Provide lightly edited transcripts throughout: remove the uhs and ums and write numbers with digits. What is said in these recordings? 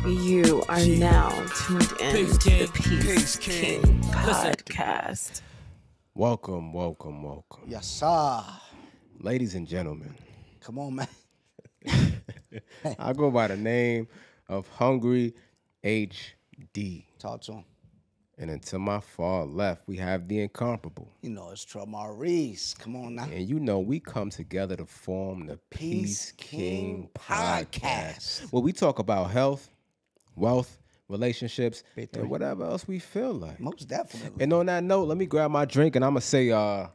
You are now tuned in to the Peace King podcast. Welcome. Yes, sir. Ladies and gentlemen. Come on, man. I go by the name of Hungry HD. Talk to him. And then to my far left, we have the incomparable. You know, it's Trell Maurice. Come on now. And you know, we come together to form the Peace King podcast. Where we talk about health, wealth, relationships, and whatever else we feel like. Most definitely. And on that note, let me grab my drink and I'm going to say,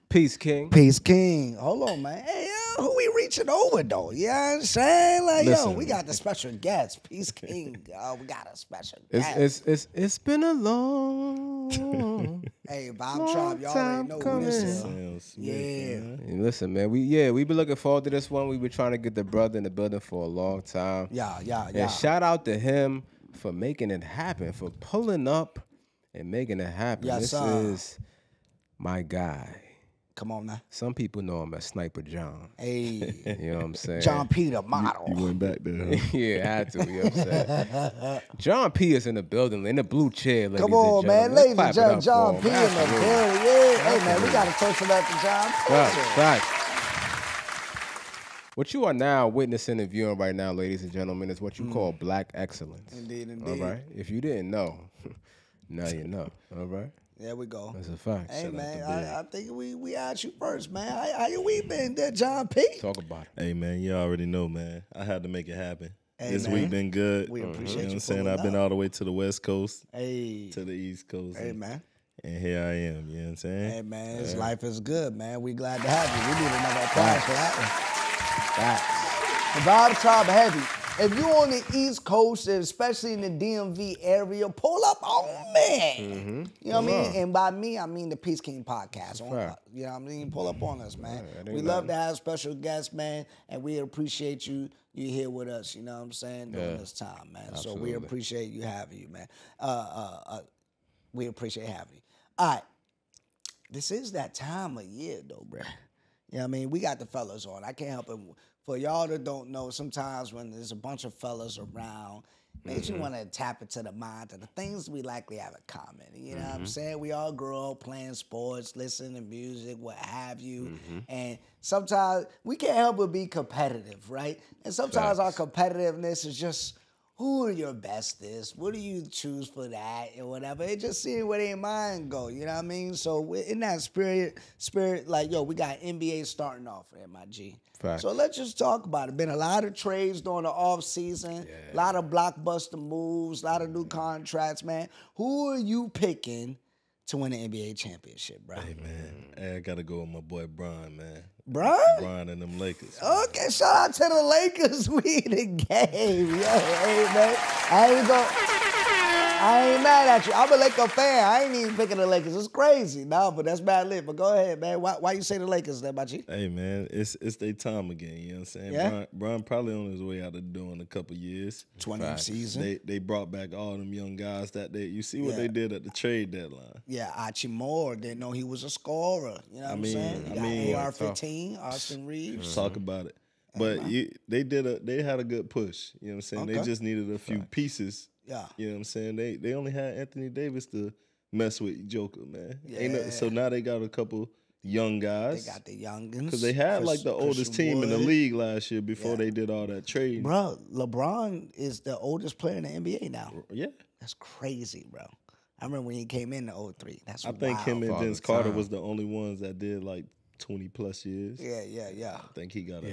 Peace King. Peace King. Hold on, man. Hey, who we reaching over, though? You know what I'm saying? Like, Listen, we got the special guest. Peace King. We got a special guest. It's been a long Hey, Bob Trump, y'all already know who this is. Yeah. Listen, man, we been looking forward to this one. We been trying to get the brother in the building for a long time. Yeah. And shout out to him for making it happen, for pulling up and making it happen. Yes, this sir. is my guy. Come on now. Some people know him as Sniper John. Hey. You know what I'm saying? John Peter model. You went back there, huh? Yeah, had to. You know what I'm saying? John P is in the building, in the blue chair, ladies Come on, and man. gentlemen. Ladies and Clap it gentlemen, up John for P him. in the Absolutely. building. Yeah. Hey, man, we got to toast it up to John P. Right. What you are now witnessing and viewing right now, ladies and gentlemen, is what you call black excellence. Indeed. All right? If you didn't know, now you know. All right? There we go. That's a fact. Hey, Shout out man, to Big. I think we asked you first, man. How your week been there, John P? Talk about it. Hey, man, you already know, man. I had to make it happen. Hey, this man. week been good. We appreciate You know what you I'm saying? pulling I've been up. all the way to the West Coast, Hey. to the East Coast. Hey, man. And here I am, you know what I'm saying? Hey, man, this life is good, man. We glad to have you. We need another applause for that one. The Bob Tribe Heavy. If you on the East Coast, especially in the DMV area, pull up on me. You know what I mean? And by me, I mean the Peace King podcast. You know what I mean? Pull up on us, man. We love to have special guests, man, and we appreciate you here with us, you know what I'm saying, during this time, man. Absolutely. So we appreciate you having you, man. We appreciate having you. All right. This is that time of year, though, bruh. You know what I mean? We got the fellas on. I can't help it. For y'all that don't know, sometimes when there's a bunch of fellas around, makes you want to tap into the mind of the things we likely have in common. You know what I'm saying? We all grow up playing sports, listening to music, what have you. And sometimes we can't help but be competitive, right? And sometimes our competitiveness is just, who are your bestest? What do you choose for that and whatever? It just seeing where their mind go, you know what I mean? So in that spirit, like, yo, we got NBA starting off here, my G. Facts. So let's just talk about it. Been a lot of trades during the off season, a lot of blockbuster moves, a lot of new contracts, man. Who are you picking to win the NBA championship, bro? Hey, man. Hey, I got to go with my boy Bron, man. Bron? Bron and them Lakers. Okay, shout out to the Lakers. We the game. Yo, hey, man. I ain't mad at you. I'm a Laker fan. I ain't even picking the Lakers. It's crazy. No, but that's bad lit. But go ahead, man. Why you say the Lakers there, Bachi? Hey, man, it's their time again, you know what I'm saying? Yeah? Bron probably on his way out the door in a couple years. 20th season. They brought back all them young guys that day. You see what they did at the trade deadline. Yeah, Archie Moore didn't know he was a scorer. You know what I'm saying? You got AR-15, Austin Reeves. Talk about it. But they had a good push. You know what I'm saying? Okay. They just needed a few pieces. Yeah. You know what I'm saying? They only had Anthony Davis to mess with Joker, man. Yeah. So now they got a couple young guys. They got the youngins. Because they had like the oldest Christian team in the Wood. league last year before they did all that trading. Bro, LeBron is the oldest player in the NBA now. Yeah. That's crazy, bro. I remember when he came in 03. That's I think wild. him and Father Vince Carter time. was the only ones that did like 20 plus years. Yeah. I think he got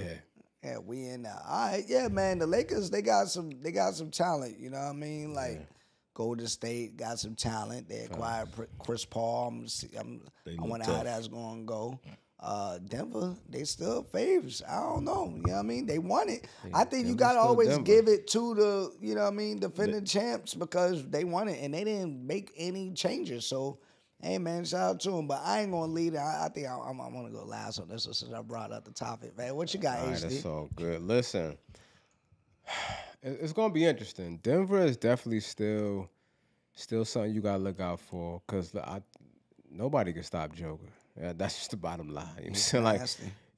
Yeah, we in there. All right, yeah, man. The Lakers, they got some talent. You know what I mean? Like Golden State got some talent. They acquired Chris Paul. I wonder how that's going to go. Denver, they still favorites. I don't know. You know what I mean? They won it. I think you got to always give it to the, you know what I mean, defending champs because they won it and they didn't make any changes. So, hey, man, shout out to them. But I ain't going to lead it. I think I'm going to go last on this one since I brought up the topic, man. What you got, All right, HD? that's all good. Listen, it's going to be interesting. Denver is definitely still something you got to look out for because nobody can stop Joker. Yeah, that's just the bottom line. You know what I'm saying? Like,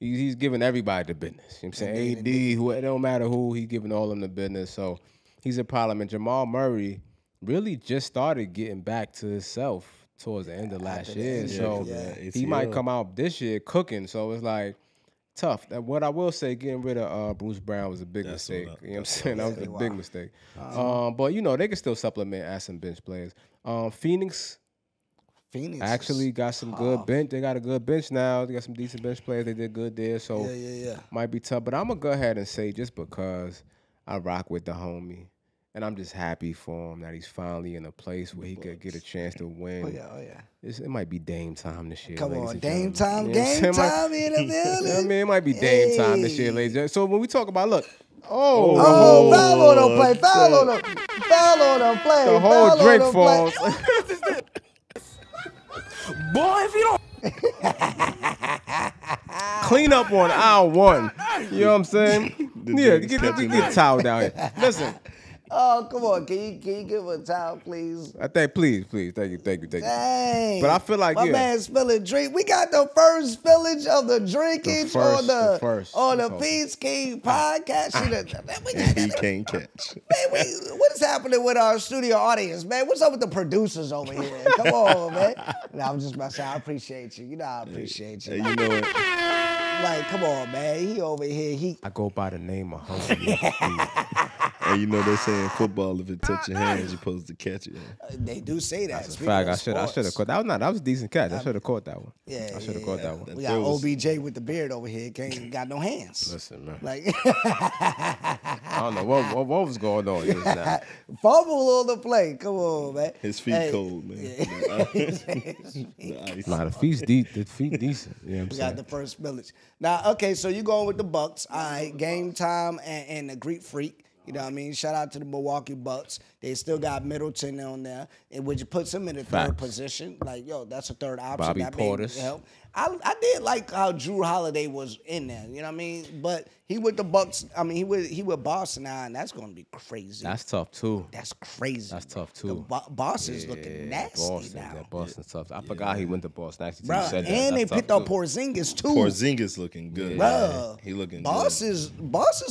he's giving everybody the business. You know what I'm saying? AD, who, it don't matter who, he's giving all of them the business. So he's a problem. And Jamal Murray really just started getting back to himself towards the end of last year. So he might come out this year cooking. So it's like tough. What I will say, getting rid of Bruce Brown was a big mistake. You know what I'm saying? That was a big mistake. But, you know, they can still supplement as some bench players. Phoenix actually got some good bench. They got a good bench now. They got some decent bench players. They did good there. So might be tough. But I'm going to go ahead and say, just because I rock with the homie, and I'm just happy for him that he's finally in a place where he could get a chance to win. Oh, yeah. It might be Dame time this year. Come on, Dame gentlemen. time, You know what I'm game saying? time in the building. You know what I mean? It might be Dame time this year, ladies and gentlemen. So when we talk about, look, foul on them play, foul on them play. the whole drink falls. Boy, if you don't. Clean up on aisle 1. You know what I'm saying? Get the towel down here. Listen. Oh, come on. Can you give a towel, please? I think, please. Thank you. Dang. But I feel like, my man spilling drink. We got the first spillage of the drinkage on the Peace King podcast. He can't catch. Man, what is happening with our studio audience, man? What's up with the producers over here? Come on, man. No, I'm just messing. I appreciate you. You know I appreciate you. Hey, you know what? Like, come on, man. He over here. I go by the name of Hungry. And you know they say in football, if it touch your hands, you're supposed to catch it. They do say that. That's a fact. I should have caught that. That was a decent catch. I should have caught that one. Yeah, I should have caught that one. We got OBJ with the beard over here. Got no hands. Listen, man. Like I don't know what was going on just now. Fumble on the play. Come on, man. His feet cold, man. Nah, the feet decent. You know what I'm We saying? got the first spillage. Now, okay, so you going with the Bucks. All right, game time and the Greek Freak. You know what I mean? Shout out to the Milwaukee Bucks. They still got Middleton on there, which puts him in the third position. Like, yo, that's a third option. Bobby that Portis. Help. I did like how Drew Holiday was in there. You know what I mean? But he with the Bucks. I mean, he with Boston now, and that's gonna be crazy. That's tough too. That's crazy. That's tough too. Boston's looking nasty now. Yeah, Boston's tough. I forgot he went to Boston. Actually, Bro, you said that. and they That's picked tough up too. Porzingis too. Porzingis looking good. Bro, He looking Boston's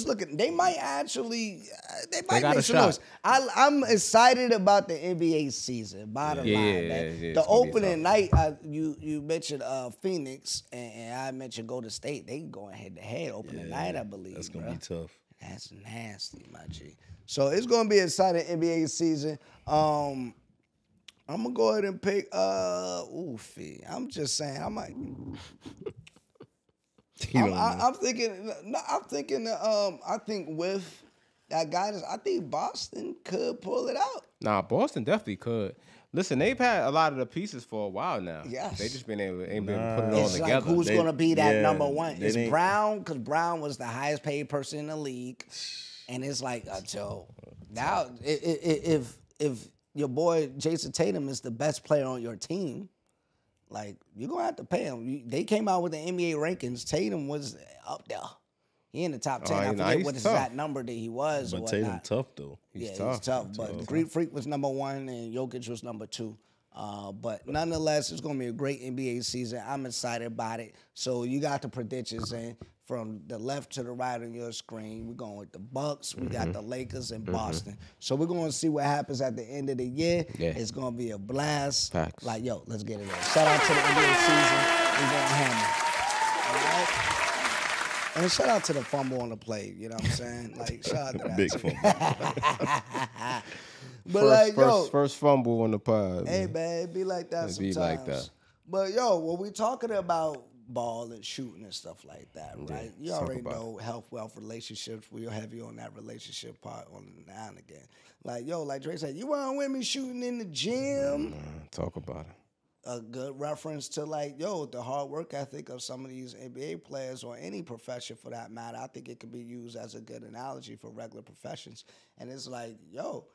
looking. They might actually. They might got make a some shot. noise. I'm excited about the NBA season. Bottom line, man. Yeah, The it's gonna be opening night, you mentioned Phoenix and I mentioned Golden State. They going head to head opening night, I believe. That's gonna bro. be tough. That's nasty, my G. So it's gonna be an exciting NBA season. I'm gonna go ahead and pick Oofy. I'm just saying I might. I'm thinking. I think with that guidance, I think Boston could pull it out. Nah, Boston definitely could. Listen, they've had a lot of the pieces for a while now. Yes. They just ain't been able to put it all It's like together. who's gonna be that number one? they It's didn't- Brown, because Brown was the highest paid person in the league, and it's like until now, if your boy Jason Tatum is the best player on your team, like you're gonna have to pay him. They came out with the NBA rankings. Tatum was up there. He in the top 10. I forget he's what tough. exact number that he was. But or Tatum whatnot. tough though. He's tough. But the Greek Freak was number 1 and Jokic was number 2. But nonetheless, it's going to be a great NBA season. I'm excited about it. So you got the predictions in from the left to the right on your screen. We're going with the Bucks. We got the Lakers and Boston. So we're going to see what happens at the end of the year. Yeah. It's going to be a blast. Facts. Like, yo, let's get it in. Shout out to the NBA season. We're going to hammer. All right? And shout out to the fumble on the play. You know what I'm saying? Like, shout out to that. Big fumble. But first fumble on the pod. hey, man. man, it be like that It sometimes. be like that. But, yo, when we talking about ball and shooting and stuff like that, right? You talk already about know health, wealth, relationships. We're heavy on that relationship part on now and again. Like, yo, like Dre said, you want women shooting in the gym? Talk about it. A good reference to, like, yo, the hard work ethic of some of these NBA players or any profession for that matter. I think it could be used as a good analogy for regular professions. And it's like, yo,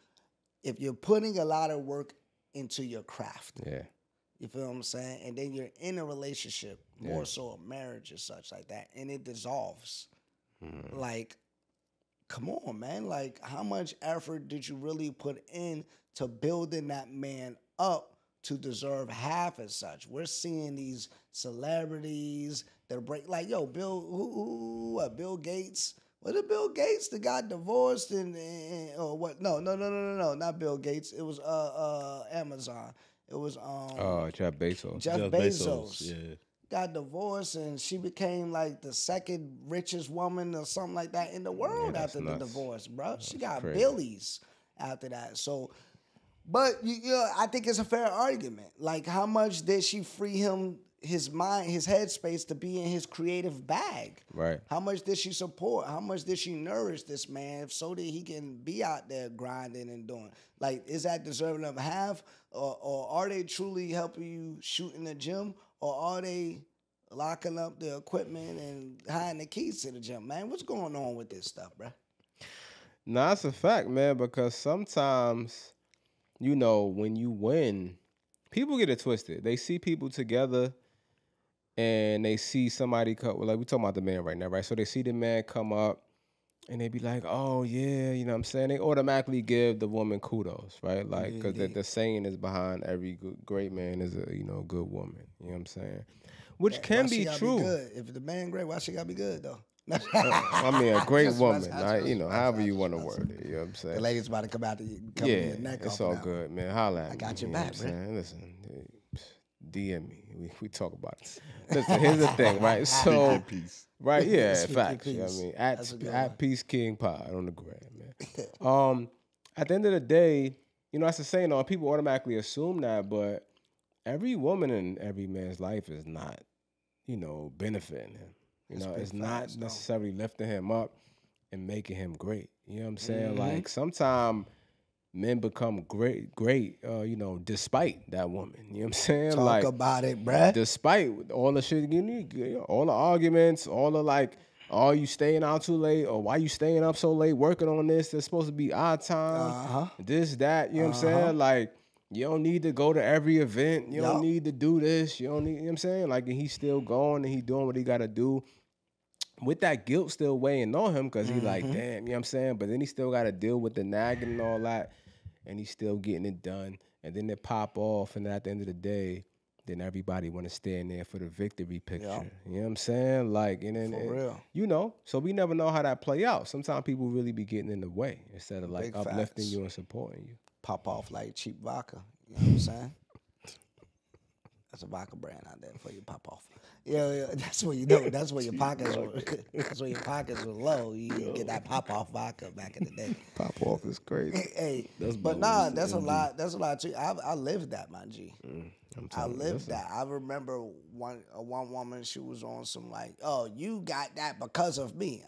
if you're putting a lot of work into your craft, Yeah. you feel what I'm saying? And then you're in a relationship, more so a marriage or such like that, and it dissolves. Like, come on, man. Like, how much effort did you really put in to building that man up to deserve half as such? We're seeing these celebrities that break, like, yo, Bill Gates Was it Bill Gates that got divorced and or what? No, not Bill Gates. It was Amazon. It was Jeff Bezos. Jeff Jeff Bezos. Yeah. Got divorced and she became like the second richest woman or something like that in the world after the divorce, bro. She got crazy. billies after that. So, but you know, I think it's a fair argument. Like, how much did she free him, his mind, his headspace to be in his creative bag? Right. How much did she support? How much did she nourish this man so that he can be out there grinding and doing? Like, is that deserving of half? Or are they truly helping you shoot in the gym? Or are they locking up the equipment and hiding the keys to the gym, man? What's going on with this stuff, bro? Nah, it's a fact, man, because sometimes, you know, when you win, people get it twisted. They see people together and they see somebody come, like we talking about the man right now, right? So they see the man come up and they be like, oh, yeah, you know what I'm saying? They automatically give the woman kudos, right? Like, because the saying is behind every great man is a, you know, good woman. You know what I'm saying? Which can be true. Good? If the man great, why she gotta be good, though? I mean, a great woman, you know, however you want to word it. You know what I'm saying? The lady's about to come out to you. Yeah, it's all good, man. Holla at me. I got your you know back, what I'm bro. saying? Listen, DM me. We talk about it. Listen, here's the thing, right? So, Peace. right, yeah, Speak facts. your You know what I peace. mean? That's a good At one. Peace King Pod on the gram, man. At the end of the day, you know, that's the saying, though, people automatically assume that, but every woman in every man's life is not, you know, benefiting him. You know, it's not necessarily lifting him up and making him great. You know what I'm saying? Like, sometimes men become great, you know, despite that woman. You know what I'm saying? Talk like, about it, bruh. despite all the shit you need, all the arguments, all the like, oh, you staying out too late, or why you staying up so late working on this? That's supposed to be our time. This, that, you know what I'm saying? Like, you don't need to go to every event. You don't need to do this. You don't need, you know what I'm saying? Like, and he's still going and he doing what he got to do. With that guilt still weighing on him because he's like, damn, you know what I'm saying? But then he still got to deal with the nagging and all that. And he's still getting it done. And then they pop off. And at the end of the day, then everybody want to stand there for the victory picture. Yeah. You know what I'm saying? Like, and then, For real. you know, so we never know how that play out. Sometimes people really be getting in the way instead of like Big uplifting facts. you and supporting you. Pop off like cheap vodka. You know what I'm saying? That's a vodka brand out there for you. Pop off. Yeah, that's what you know. That's where your pockets were. That's where your pockets were low. You get that pop off vodka back in the day. Pop off is crazy. Hey, That's but about what nah, it's that's a gonna lot. That's a lot too. I lived that, my G. I telling you, lived listen. that. I remember one woman. She was on some like, oh, you got that because of me.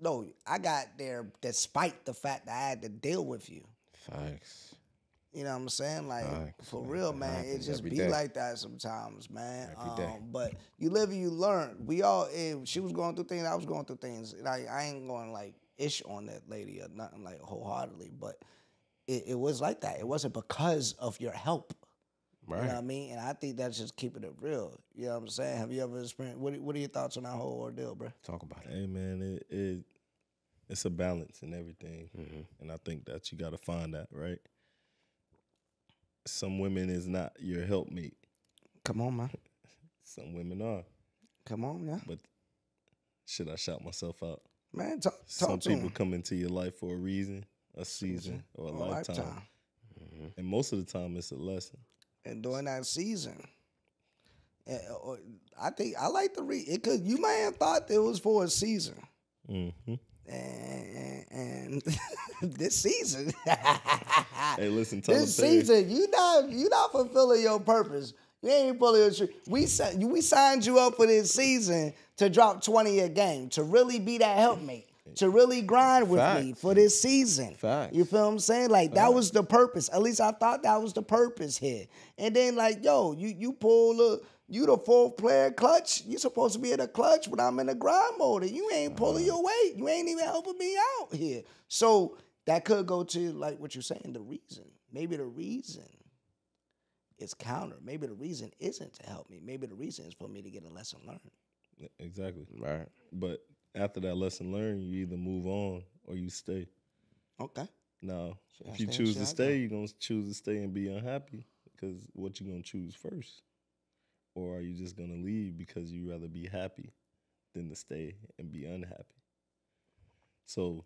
No, I got there despite the fact that I had to deal with you. Facts. You know what I'm saying? Like, Facts, for man. real, That man. It happens just every be day. like that sometimes, man. Every day. But you live and you learn. We all, if she was going through things, I was going through things. Like, I ain't going like ish on that lady or nothing like wholeheartedly, but it was like that. It wasn't because of your help. Right. You know what I mean? And I think that's just keeping it real. You know what I'm saying? Have you ever experienced, what are your thoughts on that whole ordeal, bro? Talk about it. Hey man, it's a balance in everything, and I think that you got to find that, right. Some women is not your helpmate. Come on, man. Some women are. Come on, yeah. But should I shout myself out? Man, talk Some to people him. come into your life for a reason, a season, or a lifetime. And most of the time, it's a lesson. And during that season, I think I like to read it because you may have thought it was for a season, Mm-hmm. and this season, Hey, listen, Tyler this Perry. season, you not fulfilling your purpose. You ain't pulling your tree. We signed you up for this season to drop 20 a game, to really be that helpmate, to really grind with me Facts. for this season. Facts. You feel what I'm saying? Like, that was the purpose. At least I thought that was the purpose here. And then, like, yo, you pull you the fourth player clutch. You supposed to be in the clutch when I'm in the grind mode. And you ain't pulling your weight. You ain't even helping me out here. So that could go to, like what you're saying, the reason. Maybe the reason is counter. Maybe the reason isn't to help me. Maybe the reason is for me to get a lesson learned. Exactly. Right. But after that lesson learned, you either move on or you stay. Okay. Now, Should I if you stay or choose should to I stay, go? you're going to choose to stay and be unhappy because what you going to choose first? Or are you just going to leave because you rather be happy than to stay and be unhappy? So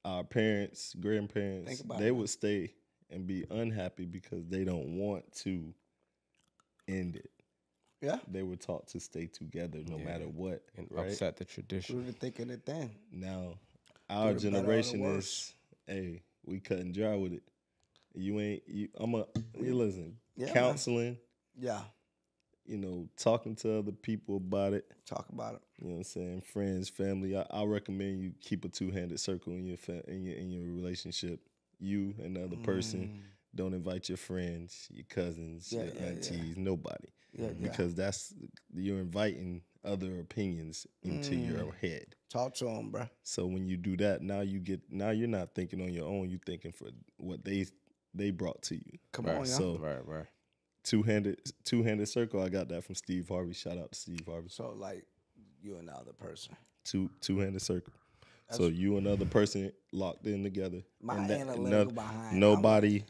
our parents, grandparents, they would stay and be unhappy because they don't want to end it. Yeah. They were taught to stay together no matter what. And right? upset the tradition. Through the thick and the thin. Now, our generation is, hey, we cut and dry with it. You listen, counseling. Yeah. You know, talking to other people about it. Talk about it. You know what I'm saying? Friends, family. I recommend you keep a two-handed circle in your relationship. You and the other person. Don't invite your friends, your cousins, your aunties, nobody. Because you're inviting other opinions into your head. Talk to them, bro. So when you do that, now you're not thinking on your own. You're thinking for what they brought to you. Come on, so right. Two-handed circle. I got that from Steve Harvey. Shout out to Steve Harvey. So like you and the other person. Two-handed circle. So you and the other person locked in together. My analytical behind.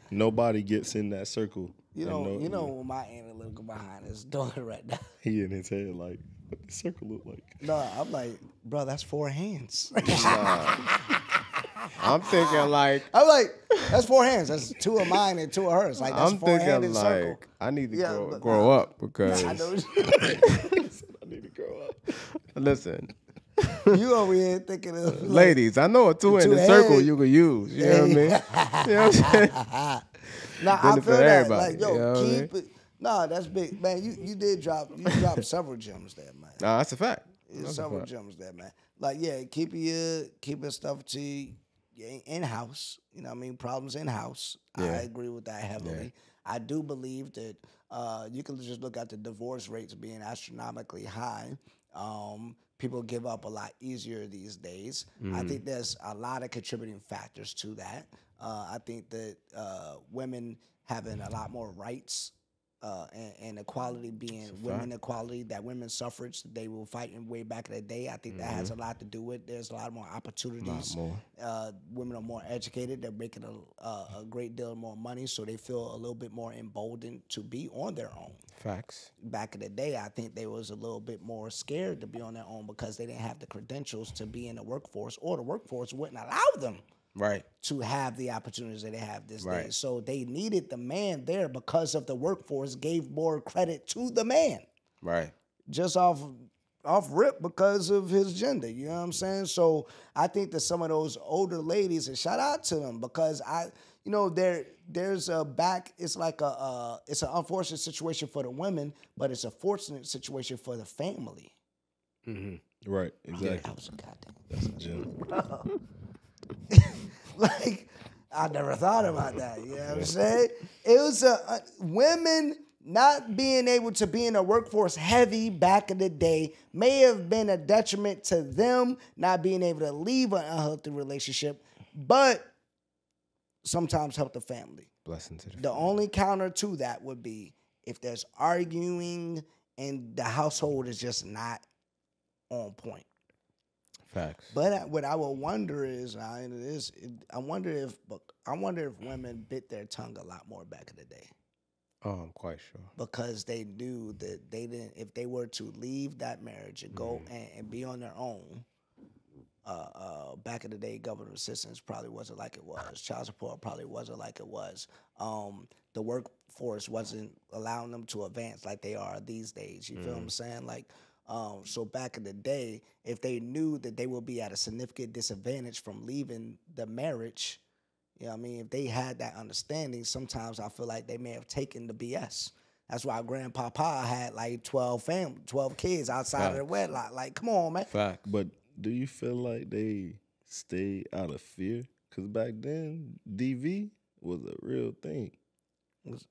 Nobody gets in that circle. You know what my analytical behind is doing right now. He in his head like, what the circle look like? No, I'm like, bro, that's 4 hands. I'm thinking like, that's 4 hands. That's 2 of mine and 2 of hers. Like that's I'm 4-handed thinking circle. Like, I need to grow up because I know. I need to grow up. Listen. You over here thinking of ladies, I know a 2-handed circle you could use. You know what I mean? You know what I'm saying? Nah, I feel that. Like, yo, you know keep it. Nah, that's big. Man, you dropped several gems there, man. Nah, that's a fact. Several gems there, man. Like, yeah, keep your stuff to in-house. You know what I mean? Problems in-house. Yeah. I agree with that heavily. Yeah. I do believe that you can just look at the divorce rates being astronomically high. People give up a lot easier these days. I think there's a lot of contributing factors to that. I think that women having a lot more rights and equality being women equality, that women's suffrage they were fighting way back in the day. I think that has a lot to do with. There's a lot more opportunities. Women are more educated. They're making a great deal more money, so they feel a little bit more emboldened to be on their own. Facts. Back in the day, I think they was a little bit more scared to be on their own because they didn't have the credentials to be in the workforce, or the workforce wouldn't allow them to have the opportunities that they have this day. So they needed the man there because of the workforce gave more credit to the man. Right. Just off rip because of his gender. You know what I'm saying? So I think that some of those older ladies, and shout out to them because there's a back. It's like it's an unfortunate situation for the women, but it's a fortunate situation for the family. Mm-hmm. Right. Exactly. That was a goddamn. That's a gem. Like, I never thought about that. You know what I'm saying? It was women not being able to be in a workforce heavy back in the day may have been a detriment to them not being able to leave an unhealthy relationship, but sometimes help the family. Blessing to the family. The only counter to that would be if there's arguing and the household is just not on point. Facts. But what I would wonder is, I wonder if women bit their tongue a lot more back in the day. Oh, I'm quite sure. Because they knew that they didn't, if they were to leave that marriage and go and be on their own, back in the day, government assistance probably wasn't like it was. Child support probably wasn't like it was. The workforce wasn't allowing them to advance like they are these days. You feel what I'm saying? Like, so back in the day, if they knew that they would be at a significant disadvantage from leaving the marriage, you know what I mean? If they had that understanding, sometimes I feel like they may have taken the BS. That's why Grandpapa had like 12 kids outside of the wedlock. Like, come on, man. Fact. But do you feel like they stayed out of fear? Because back then, DV was a real thing.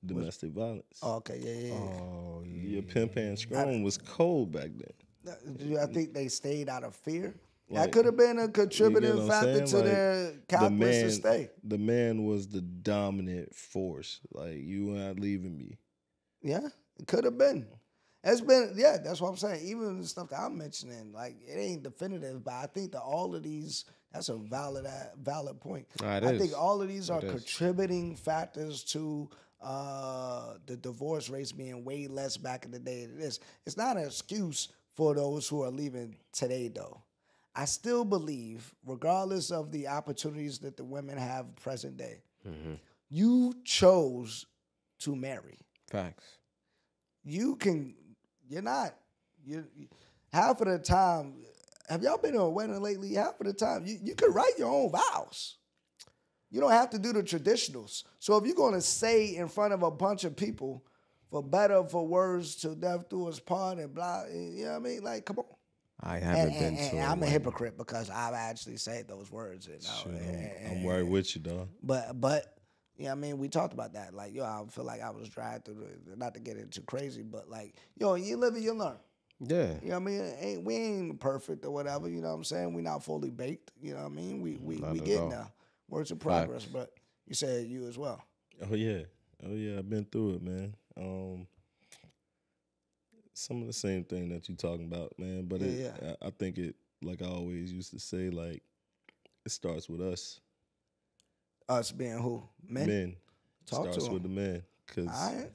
Domestic violence. Oh, okay, yeah. Oh, yeah. Your pimp and scrum was cold back then. I think they stayed out of fear. Like, that could have been a contributing factor to their confidence to stay. The man was the dominant force. Like, you are not leaving me. Yeah, it could have been. That's what I'm saying. Even the stuff that I'm mentioning, like, it ain't definitive, but I think that all of these, that's a valid point. I think all of these are contributing factors to the divorce rates being way less back in the day than it is. It's not an excuse for those who are leaving today, though. I still believe, regardless of the opportunities that the women have present day, you chose to marry. Facts. You're not, half of the time, have y'all been to a wedding lately? Half of the time, you can write your own vows. You don't have to do the traditionals. So if you're going to say in front of a bunch of people, for better, for worse, till death do us part and blah, you know what I mean? Like, come on. I haven't been to and a I'm a wedding. hypocrite because I've actually said those words. You know, I'm right with you, dog. But you know what I mean? We talked about that. Like, yo, I feel like I was dragged through not to get into crazy, but like, yo, you live and you learn. Yeah. You know what I mean? We ain't perfect or whatever, you know what I'm saying? We not fully baked, you know what I mean? We getting there. Works in progress, but you said you as well. Oh yeah, I've been through it, man. Some of the same thing that you talking about, man. But I think it, like I always used to say, like it starts with us. Us being who? Men. Men. Talk Starts to with the men, because right.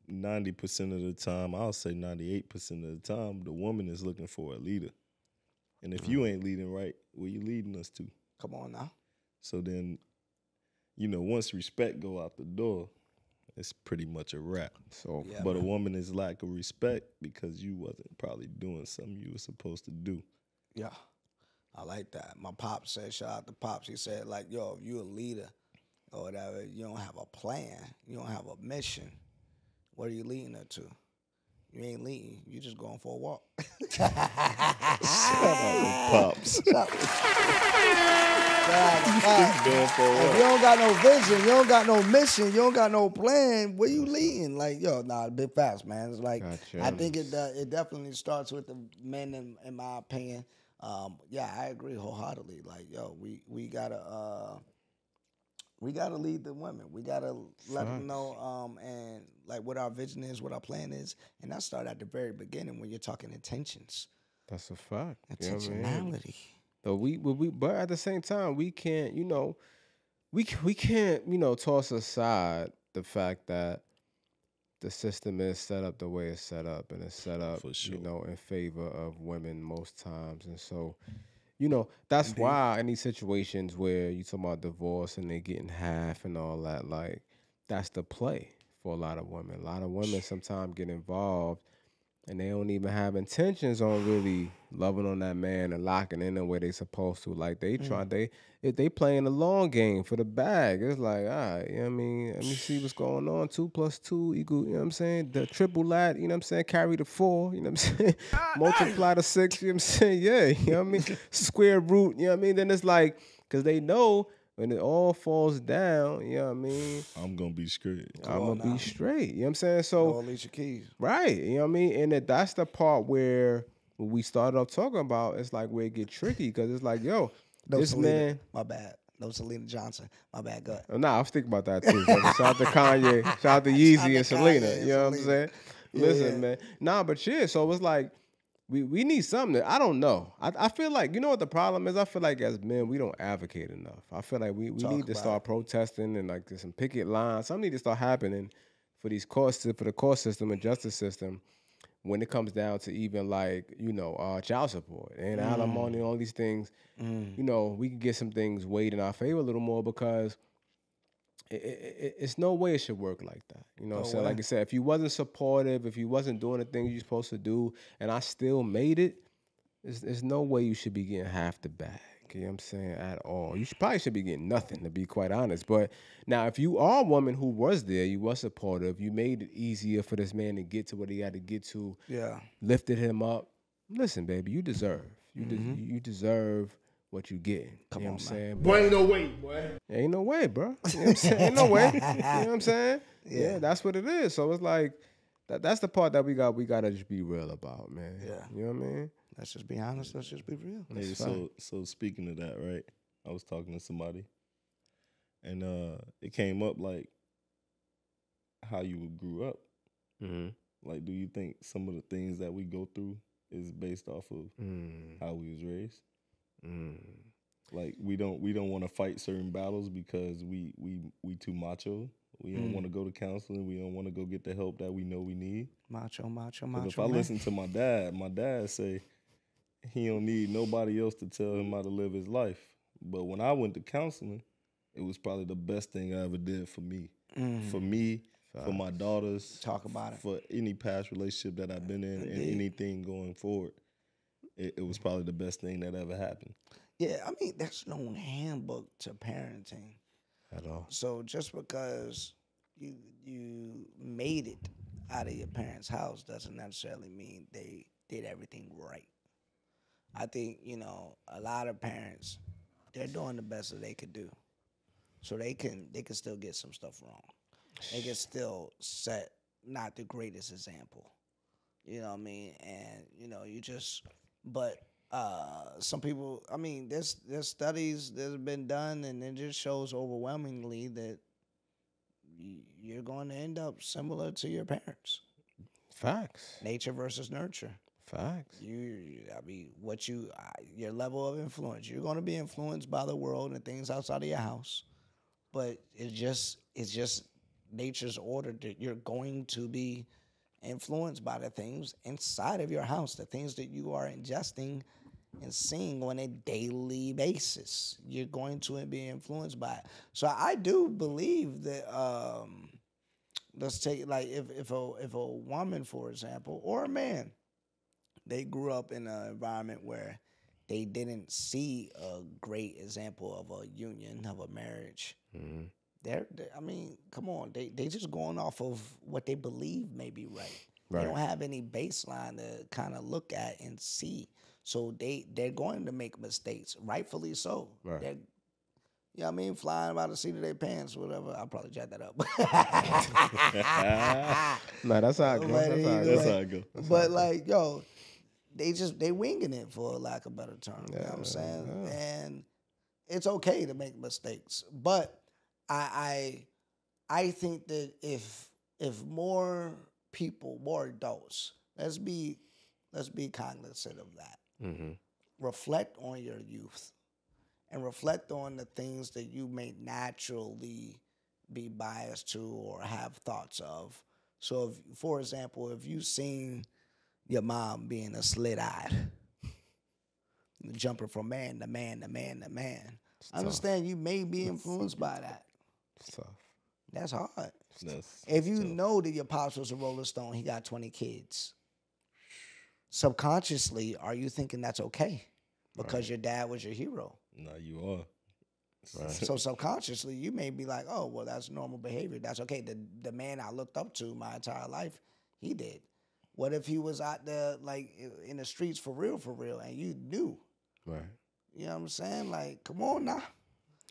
90% of the time, I'll say 98% of the time, the woman is looking for a leader. And if you ain't leading right, where you leading us to? Come on now. So then, once respect go out the door, it's pretty much a wrap. So, but a woman is lack of respect because you wasn't probably doing something you were supposed to do. Yeah, I like that. My pops said, shout out to Pops, he said, like, yo, if you a leader or whatever, you don't have a plan, you don't have a mission, what are you leading her to? You ain't leading, you just going for a walk. Shout out to Pops. If you don't got no vision, you don't got no mission, you don't got no plan, where you leading? Like, yo, big facts, man. It's like, Gotcha. I think it definitely starts with the men, in my opinion. Yeah, I agree wholeheartedly. Like, yo, we gotta lead the women. We gotta let them know, and like what our vision is, what our plan is, and that started at the very beginning when you're talking intentions. that's a fact. Intentionality. You know what I mean? So but at the same time, we can't, we can't, toss aside the fact that the system is set up the way it's set up, and it's set up, For sure. in favor of women most times, and so. That's why in these situations where you talk about divorce and they getting half and all that, like, that's the play for a lot of women. A lot of women sometimes get involved and they don't even have intentions on really loving on that man and locking in the way they supposed to. Like, they playing the long game for the bag. It's like, all right, you know what I mean? Let me see what's going on. 2 + 2 equal, you know what I'm saying? The triple lat, you know what I'm saying? Carry the 4, you know what I'm saying? Multiply the 6, you know what I'm saying? Yeah, you know what I mean? Square root, you know what I mean? Then it's like, because they know when it all falls down, you know what I mean? I'm going to be straight. I'm going to be straight, you know what I'm saying? So, Alicia Keys. right, you know what I mean? And that's the part where we started off talking about, it's like where it get tricky, because it's like, yo, this man. My bad. No, Selena Johnson. My bad. Go ahead. Nah, I was thinking about that too. Shout out to Kanye. Shout out to Yeezy and Selena. You know what I'm saying? Listen, man. Nah, but shit. So it was like, we need something. I don't know. I feel like, you know what the problem is? I feel like as men, we don't advocate enough. I feel like we need to start protesting and like there's some picket lines. Something need to start happening for the court system and justice system when it comes down to even like, child support and alimony and all these things. We can get some things weighed in our favor a little more, because it's no way it should work like that. You know what I'm saying? Like I said, if you wasn't supportive, if you wasn't doing the things you're supposed to do, and I still made it, there's no way you should be getting half the bag. You know what I'm saying? At all. You probably should be getting nothing, to be quite honest. But now, if you are a woman who was there, you was supportive, you made it easier for this man to get to what he had to get to, lifted him up. Listen, baby, you deserve. You deserve what you getting. You know what I'm saying? Boy, ain't no way, boy. Ain't no way, bro. You know what I'm saying? Ain't no way. You know what I'm saying? Yeah, that's what it is. So it's like, that's the part that we gotta just be real about, man. Yeah. You know what I mean? Let's just be honest. Let's just be real. Hey, so speaking of that, right? I was talking to somebody, and it came up like how you grew up. Mm-hmm. Like, do you think some of the things that we go through is based off of how we was raised? Like, we don't want to fight certain battles because we too macho. We don't want to go to counseling. We don't want to go get the help that we know we need. Macho. If I listen to my dad say, he don't need nobody else to tell him how to live his life. But when I went to counseling, it was probably the best thing I ever did for me. For me, for my daughters. Talk about it. For any past relationship that I've been in and anything going forward. It was probably the best thing that ever happened. Yeah, I mean, there's no handbook to parenting. At all. So just because you made it out of your parents' house doesn't necessarily mean they did everything right. I think, a lot of parents, they're doing the best that they could do. So they can still get some stuff wrong. They can still set not the greatest example. You know what I mean? And, but some people, I mean, there's studies that have been done, and it just shows overwhelmingly that you're going to end up similar to your parents. Facts. Nature versus nurture. Facts. Your level of influence, you're going to be influenced by the world and things outside of your house, but it's just nature's order that you're going to be influenced by the things inside of your house, the things that you are ingesting and seeing on a daily basis. You're going to be influenced by it. So I do believe that let's take like if a woman, for example, or a man, they grew up in an environment where they didn't see a great example of a union, of a marriage. Mm-hmm. I mean, come on, they just going off of what they believe may be right. They don't have any baseline to kind of look at and see. So they're going to make mistakes, rightfully so. Right. They're, you know what I mean, flying by the seat of their pants, whatever. I'll probably jack that up. Nah, that's how it goes. That's how it goes. But like, yo, they winging it, for lack of a better term. You know what I'm saying? Yeah. And it's okay to make mistakes. But I think that if more people, more adults, let's be cognizant of that. Mm-hmm. Reflect on your youth and reflect on the things that you may naturally be biased to or have thoughts of. So, if, for example, if you've seen your mom being a slit-eyed, jumping from man to man to man to man, I understand you may be influenced by that. It's tough. That's hard. If you know that your pops was a Rolling Stone, he got 20 kids, subconsciously, are you thinking that's okay because your dad was your hero? No, you are. Right. So subconsciously, you may be like, oh, well, that's normal behavior. That's okay. The man I looked up to my entire life, he did. What if he was out there, like, in the streets for real, and you knew? Right. You know what I'm saying? Like, come on now.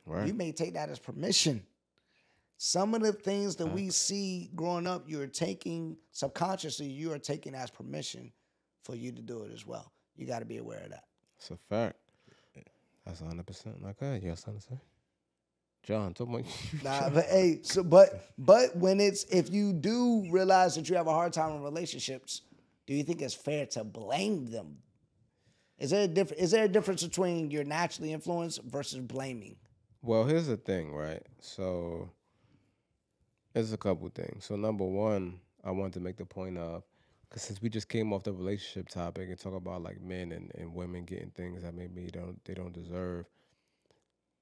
Right. You may take that as permission. Some of the things that we see growing up, you're taking, subconsciously, you are taking as permission for you to do it as well. You got to be aware of that. It's a fact. That's 100% like that. You got something to say? John, talk about you. Nah, but hey, but when if you do realize that you have a hard time in relationships, do you think it's fair to blame them? Is there a difference between you're naturally influenced versus blaming? Well, here's the thing, right? So there's a couple things. So number one, I wanted to make the point of, because since we just came off the relationship topic and talk about like men and women getting things that maybe they don't deserve,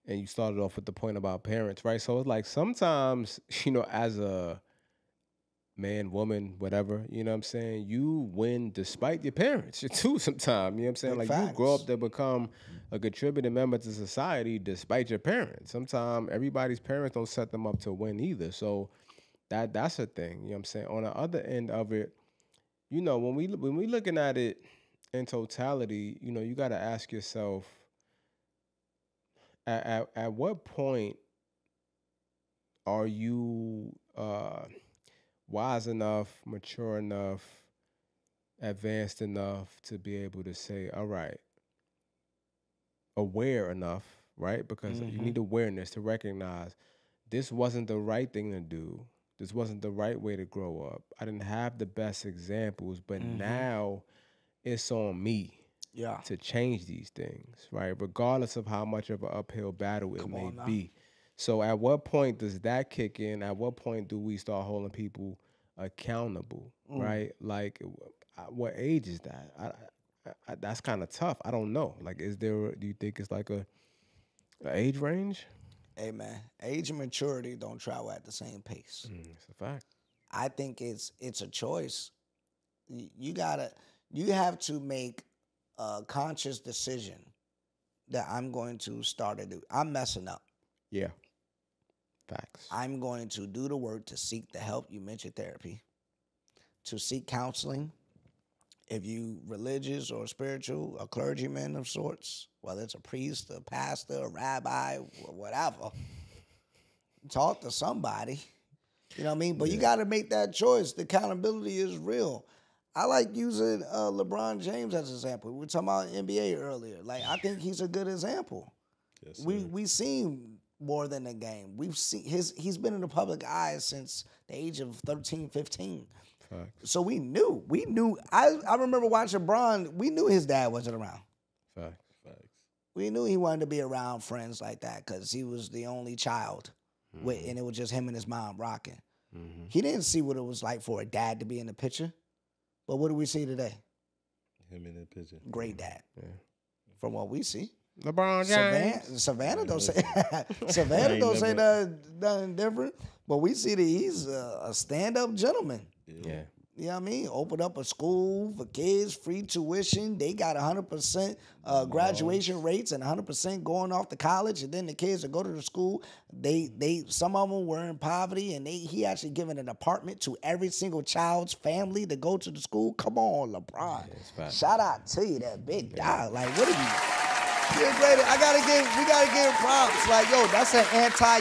and you started off with the point about parents, right? So it's like sometimes, as a man, woman, whatever, you know what I'm saying, you win despite your parents too sometimes, you know what I'm saying? Like you grow up to become a contributing member to society despite your parents. Sometimes everybody's parents don't set them up to win either. So that's a thing, you know what I'm saying? On the other end of it, when we looking at it in totality, you got to ask yourself, at what point are you wise enough, mature enough, advanced enough to be able to say, all right, aware enough, right? Because you need awareness to recognize this wasn't the right thing to do. This wasn't the right way to grow up. I didn't have the best examples, but now it's on me to change these things, right? Regardless of how much of an uphill battle it may be. So at what point does that kick in? At what point do we start holding people accountable, right? Like, what age is that? that's kind of tough. I don't know. Like, do you think it's like a age range? Hey man, age and maturity don't travel at the same pace. It's a fact. I think it's a choice. You have to make a conscious decision that I'm going to start to do. I'm messing up. Yeah. Facts. I'm going to do the work to seek the help. You mentioned therapy. To seek counseling. If you religious or spiritual, a clergyman of sorts, whether it's a priest, a pastor, a rabbi, or whatever, talk to somebody. You know what I mean? But you got to make that choice. The accountability is real. I like using LeBron James as an example. We were talking about NBA earlier. Like, I think he's a good example. Yes, We seen more than a game. We've seen he's been in the public eye since the age of 13, 15. Facts. So we knew. I remember watching Bron. We knew his dad wasn't around. Facts. We knew he wanted to be around friends like that because he was the only child, and it was just him and his mom rocking. He didn't see what it was like for a dad to be in the picture. But what do we see today? Him in the picture. Great dad. Yeah. From what we see. LeBron James. Savannah don't say Savannah don't say nothing different. But we see that he's a stand-up gentleman. Yeah. You know what I mean? Open up a school for kids, free tuition. They got 100% graduation rates and 100% going off to college. And then the kids that go to the school, some of them were in poverty, and he actually given an apartment to every single child's family to go to the school. Come on, LeBron. Yeah, shout out to you, that big dog. Like, what are you? You're great. We gotta give props. Like, yo, that's an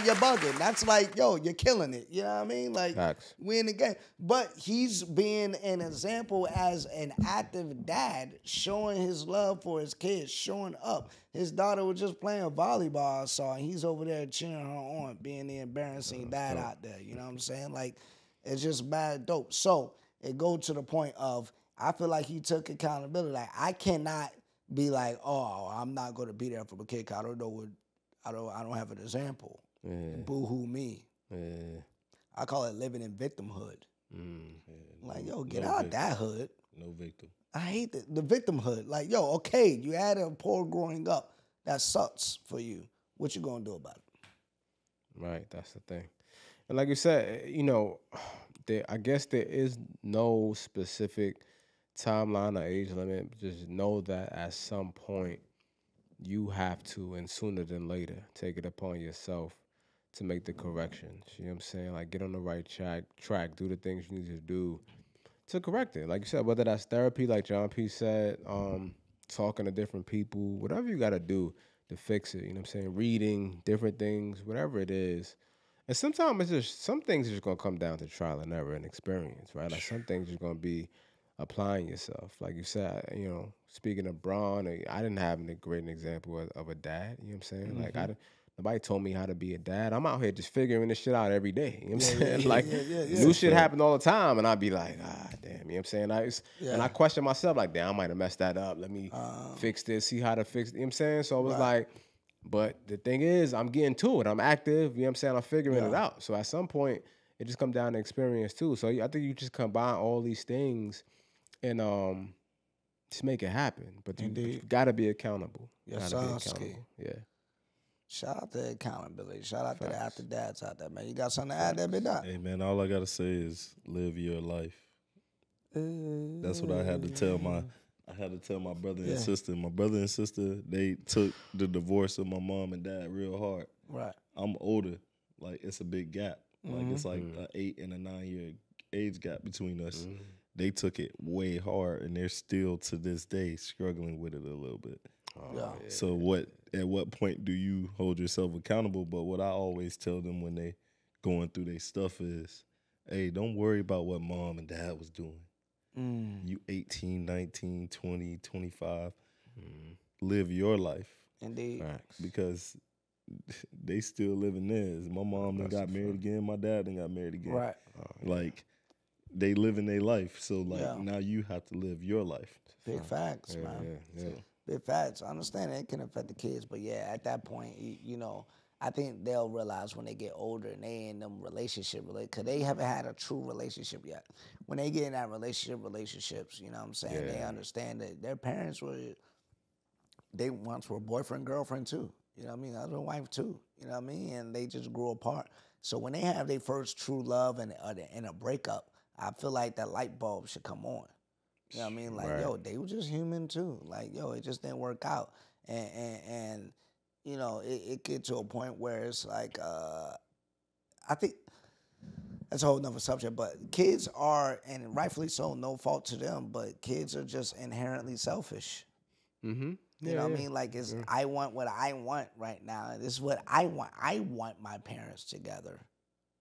you're bugging. That's like, yo, you're killing it. You know what I mean? Like, Facts. we in the game. But he's being an example as an active dad, showing his love for his kids, showing up. His daughter was just playing volleyball, I saw, and he's over there cheering her on, being the embarrassing dad out there. You know what I'm saying? Like, it's just bad dope. So it goes to the point of, I feel like he took accountability. Like, I cannot be like, oh, I'm not going to be there for my kid. I don't know what, I don't have an example. Yeah. Boo-hoo me. Yeah. I call it living in victimhood. Like, yo, get no out victim. that hood. No victim. I hate the victimhood. Like, yo, okay, you had a poor growing up. That sucks for you. What you going to do about it? Right. That's the thing. And like you said, you know, I guess there is no specific timeline or age limit. Just know that at some point you have to, and sooner than later, take it upon yourself to make the corrections. You know what I'm saying? Like, get on the right track, do the things you need to do to correct it. Like you said, whether that's therapy, like John P. said, talking to different people, whatever you got to do to fix it. You know what I'm saying? Reading different things, whatever it is. And sometimes it's just, some things are just going to come down to trial and error and experience, right? Like, some things are going to be applying yourself. Like you said, you know, speaking of Braun, I didn't have a great example of a dad. You know what I'm saying? Like, nobody told me how to be a dad. I'm out here just figuring this shit out every day. You know what I'm saying? Like, new shit happen all the time, and I'd be like, damn. You know what I'm saying? And I question myself, like, damn, I might have messed that up. Let me fix this, see how to fix it. You know what I'm saying? So it was like, but the thing is, I'm getting to it. I'm active. You know what I'm saying? I'm figuring it out. So at some point, it just comes down to experience, too. So I think you just combine all these things and just make it happen. But you got to be accountable. Yes, gotta be accountable. Yeah. Shout out to accountability. Shout out to the after dads out there, man. You got something to add there, big dog? Hey, man, all I got to say is live your life. That's what I had to tell my brother and sister. My brother and sister, they took the divorce of my mom and dad real hard. Right. I'm older. Like, it's a big gap. Like, it's like an 8 and a 9 year age gap between us. They took it way hard, and they're still to this day struggling with it a little bit. So at what point do you hold yourself accountable? But what I always tell them when they going through their stuff is, hey, don't worry about what mom and dad was doing. You 18, 19, 20, 25. Live your life. Indeed. Because they still living theirs. My mom done got married again. My dad done got married again. Right. Like, they living their life. So, like, now you have to live your life. Big facts, man. Yeah. Big facts. I understand it can affect the kids, but yeah, at that point, you know, I think they'll realize when they get older and they in them because they haven't had a true relationship yet. When they get in that relationships, you know what I'm saying? They understand that their parents they once were boyfriend, girlfriend too. You know what I mean? Husband, wife too. You know what I mean? And they just grew apart. So when they have their first true love and a breakup, I feel like that light bulb should come on. You know what I mean? Like, yo, they were just human too. Like, yo, it just didn't work out. And you know, it get to a point where it's like, I think that's a whole nother subject, but kids are, and rightfully so, no fault to them, but kids are just inherently selfish. Mm-hmm. You know what I mean? Like, I want what I want right now. This is what I want. I want my parents together.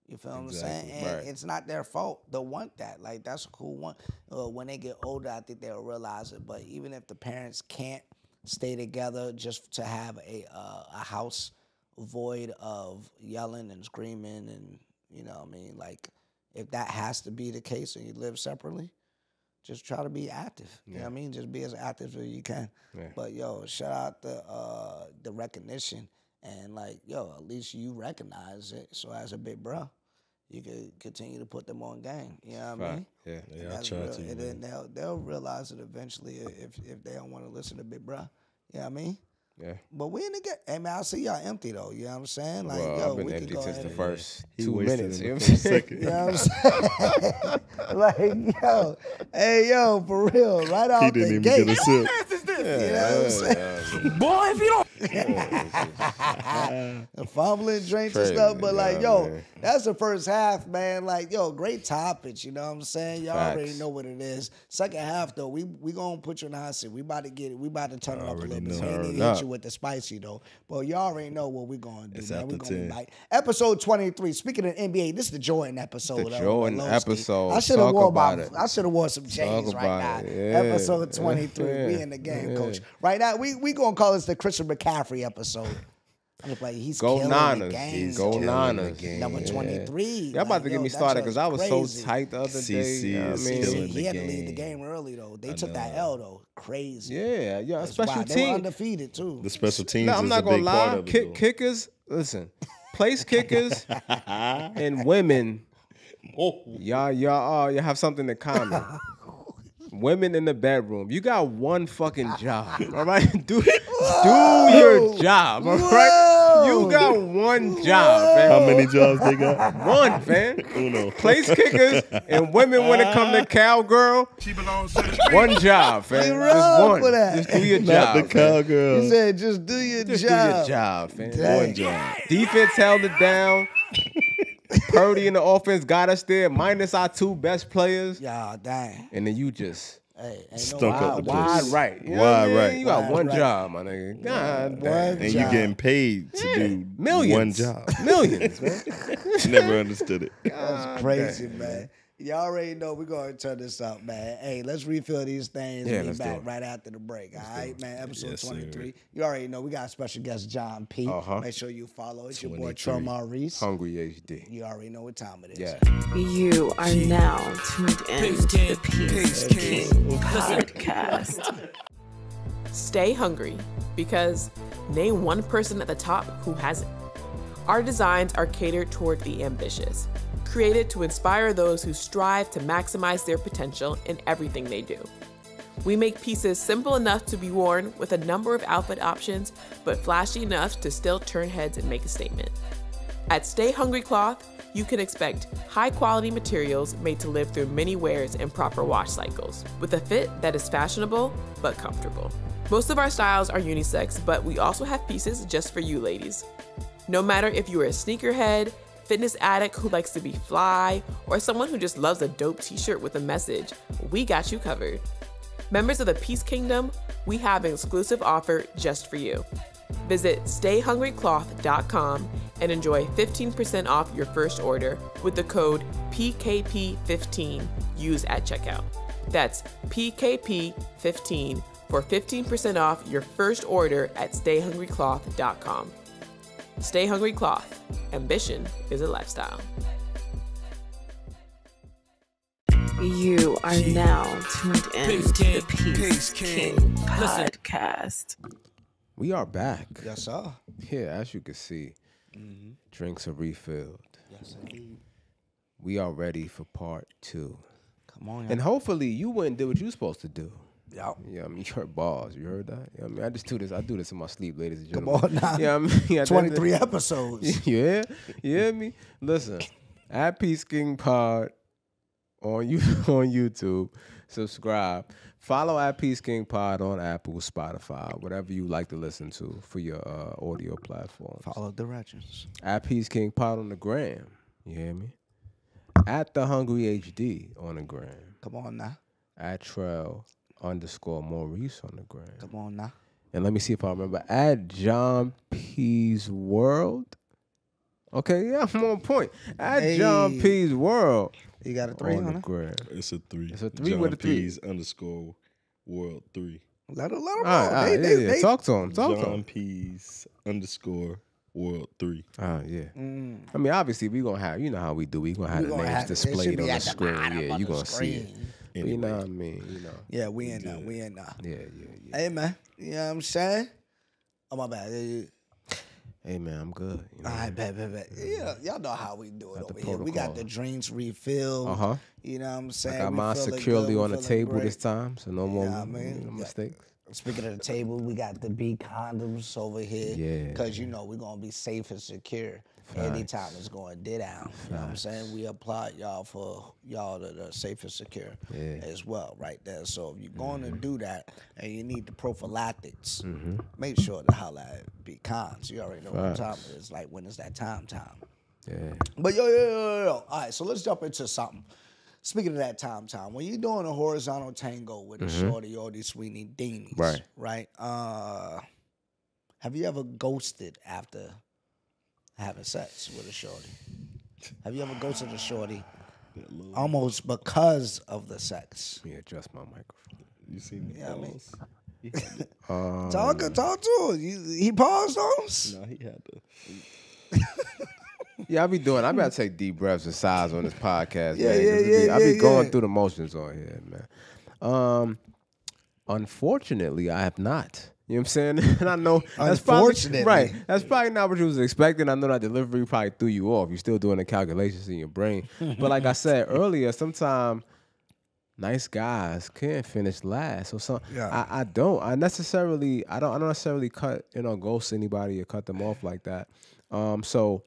You feel what I'm saying? And it's not their fault. They'll want that. Like, that's a cool one. When they get older, I think they'll realize it. But even if the parents can't stay together just to have a house void of yelling and screaming and, you know what I mean? Like, if that has to be the case and you live separately, just try to be active. You know what I mean? Just be as active as you can. Yeah. But, yo, shout out the recognition. And, like, yo, at least you recognize it. So as a big bro, you can continue to put them on game. You know what I mean? Yeah, I try to. And then they'll realize it eventually if they don't want to listen to big bro. You know what I mean? Yeah. But we in the game. Hey, man, I see y'all empty, though. You know what I'm saying? Like, well, yo, I've been we empty could go since ahead the first He 2 minutes. You know what I'm saying? You know what I'm saying? Like, yo, hey, yo, for real, right off the gate. He didn't even get a sip. You know what I'm saying? Boy, if you don't. Fumbling drinks and stuff, but like, yo, man. That's the first half, man. Like, yo, great topics, you know what I'm saying? Y'all already know what it is. Second half, though, we gonna put you in the hot seat. We about to get it. We about to turn it up a little bit. We ain't need to hit you with the spicy, though. But y'all already know what we gonna do, man. We gonna be like episode 23. Speaking of NBA, this is the Jordan episode. The Jordan episode. I should have wore some J's right now. Yeah. Episode 23. Yeah. We in the game, coach. Right now, we gonna call this the Christian McCaffrey episode. Like, he's killing the game. Go Niners. Number 23. Y'all about to get me started because I was so tight the other day. He had to lead the game early, though. They took that L, though. Crazy. Yeah. Special team. They were undefeated, too. The special teams I'm not going to lie. Kickers, listen. Place kickers and women, y'all have something in common. Women in the bedroom, you got one fucking job, all right? Do your job, all right? You got one job, man. How many jobs they got? One, man. Uno. Place kickers and women when it come to cowgirl, one job, man. Just one. Just do your job. Not the cowgirl. He said, just do your job. Just do your job, man. Dang. One job. Defense held it down. Purdy in the offense got us there, minus our 2 best players. Yeah, dang. And then you just stunk up the wide place. Right. You know wide what I mean? right. You got one job, my nigga. God damn. And you getting paid to do millions. one job. Millions, man. Never understood it. That's crazy, man. Y'all already know we're going to turn this up, man. Hey, let's refill these things and be back right after the break. All right, man? Episode 23. Sir. You already know we got a special guest, John P. Make sure you follow. It's your boy, Trell Maurice. Hungry HD. You already know what time it is. Yeah. You are now tuned in to the Peace King podcast. Stay hungry, because name one person at the top who hasn't. Our designs are catered toward the ambitious, created to inspire those who strive to maximize their potential in everything they do. We make pieces simple enough to be worn with a number of outfit options, but flashy enough to still turn heads and make a statement. At Stay Hungry Cloth, you can expect high-quality materials made to live through many wears and proper wash cycles, with a fit that is fashionable but comfortable. Most of our styles are unisex, but we also have pieces just for you ladies. No matter if you are a sneakerhead, fitness addict who likes to be fly, or someone who just loves a dope t-shirt with a message, we got you covered. Members of the Peace Kingdom, we have an exclusive offer just for you. Visit stayhungrycloth.com and enjoy 15% off your first order with the code PKP15 used at checkout. That's PKP15 for 15% off your first order at stayhungrycloth.com. Stay Hungry Cloth. Ambition is a lifestyle. You are now tuned in to the Peace King podcast. We are back. Yes, sir. Yeah, as you can see. Drinks are refilled. Yes, indeed. We are ready for part 2. Come on, And hopefully you went and did what you supposed to do. y'all. Yeah, I mean, you heard bars. You heard that? Yeah, I mean, I just do this. I do this in my sleep, ladies and Come gentlemen. on now. Yeah, I mean, yeah, 23 episodes. Yeah, you hear me? Listen, at Peace King Pod on YouTube. Subscribe. Follow at Peace King Pod on Apple, Spotify, whatever you like to listen to for your audio platforms. Follow directions. At Peace King Pod on the gram. You hear me? At The Hungry HD on the gram. Come on now. At Trell _Maurice on the gram. Come on now. And let me see if I remember. At John P's World. Okay, yeah, I'm on point. At John P's World. You got a 3 on the on it? gram. It's a 3. It's a 3 John with a 3. P's _world 3. Let them All know. right, They Talk to him. John P's _world 3. Oh, yeah. I mean, obviously, we going to have, you know how we do. We going to have the names displayed on the screen. Yeah, you going to see it. But you know what I mean? You know. Yeah, we in there. We in there. Yeah. Hey, man. You know what I'm saying? Oh, my bad. Hey, man, I'm good. You know? All right, bet. Yeah, y'all know how we do it Got the over here. We got protocol. the drinks refilled. Uh-huh. You know what I'm saying? I got We mine feeling securely good. on We the feeling table great. this time, so no more Yeah, I mean, no mistakes. Speaking of the table, we got the B condoms over here. Yeah. Because, you know, we're going to be safe and secure anytime it's going down. You know what I'm saying? We applaud y'all for y'all that are safe and secure as well right there. So if you're going to do that and you need the prophylactics, make sure to holla at B cons. You already know what time it is. Like, when is that time? Yeah. But yo. All right, so let's jump into something. Speaking of that time, when you're doing a horizontal tango with a shorty or these Sweeney Deanies, right? Have you ever ghosted after having sex with a shorty? Have you ever ghosted a shorty almost because of the sex? Let me adjust my microphone. You see me? Yeah, I mean- pause? Talk to him. He paused on us? No, he had to. Yeah, I be about to take deep breaths and sighs on this podcast, Yeah, man. yeah, I be going yeah. through the motions on here, man. Unfortunately, I have not. You know what I'm saying? And I know that's probably Unfortunately. right. That's probably not what you was expecting. I know that delivery probably threw you off. You're still doing the calculations in your brain. But like I said earlier, sometimes nice guys can't finish last. So I don't necessarily ghost anybody or cut them off like that. So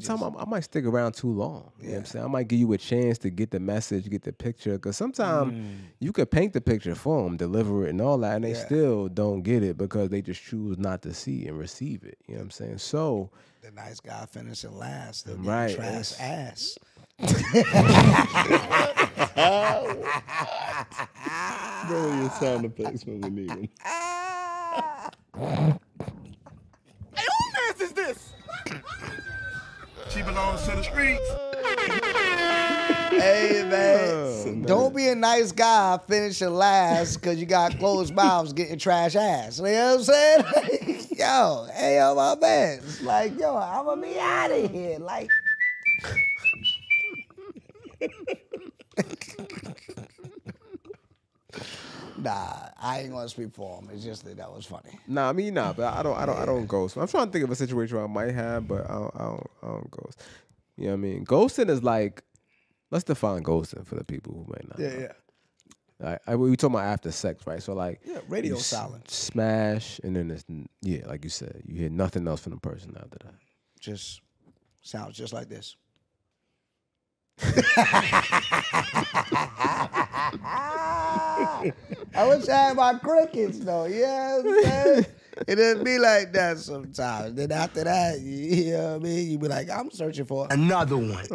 sometimes I might stick around too long. You know what I'm saying? I might give you a chance to get the message, get the picture. Because sometimes you could paint the picture for them, deliver it and all that, and they still don't get it because they just choose not to see and receive it. You know what I'm saying? So The nice guy finishing last. They'll Right, get trash yes. ass. Bro, your sound effects when we need them. She belongs to the streets. Hey, man. Don't be a nice guy finishing last because you got closed mouths getting trash ass. You know what I'm saying? Yo, my man. It's like, yo, I'm going to be out of here. Like, nah, I ain't going to speak for him. It's just that was funny. nah, I mean, but I don't ghost. I'm trying to think of a situation where I might have, but I don't ghost. You know what I mean? Ghosting is like, let's define ghosting for the people who may not. know. We talking about after sex, right? So like, Radio you silence. smash, and then it's like you said, you hear nothing else from the person after that. Just sounds just like this. I wish I had my crickets though. Yeah, you know what I'm saying? It doesn't be like that sometimes. Then after that, you know what I mean? You be like, I'm searching for Another one.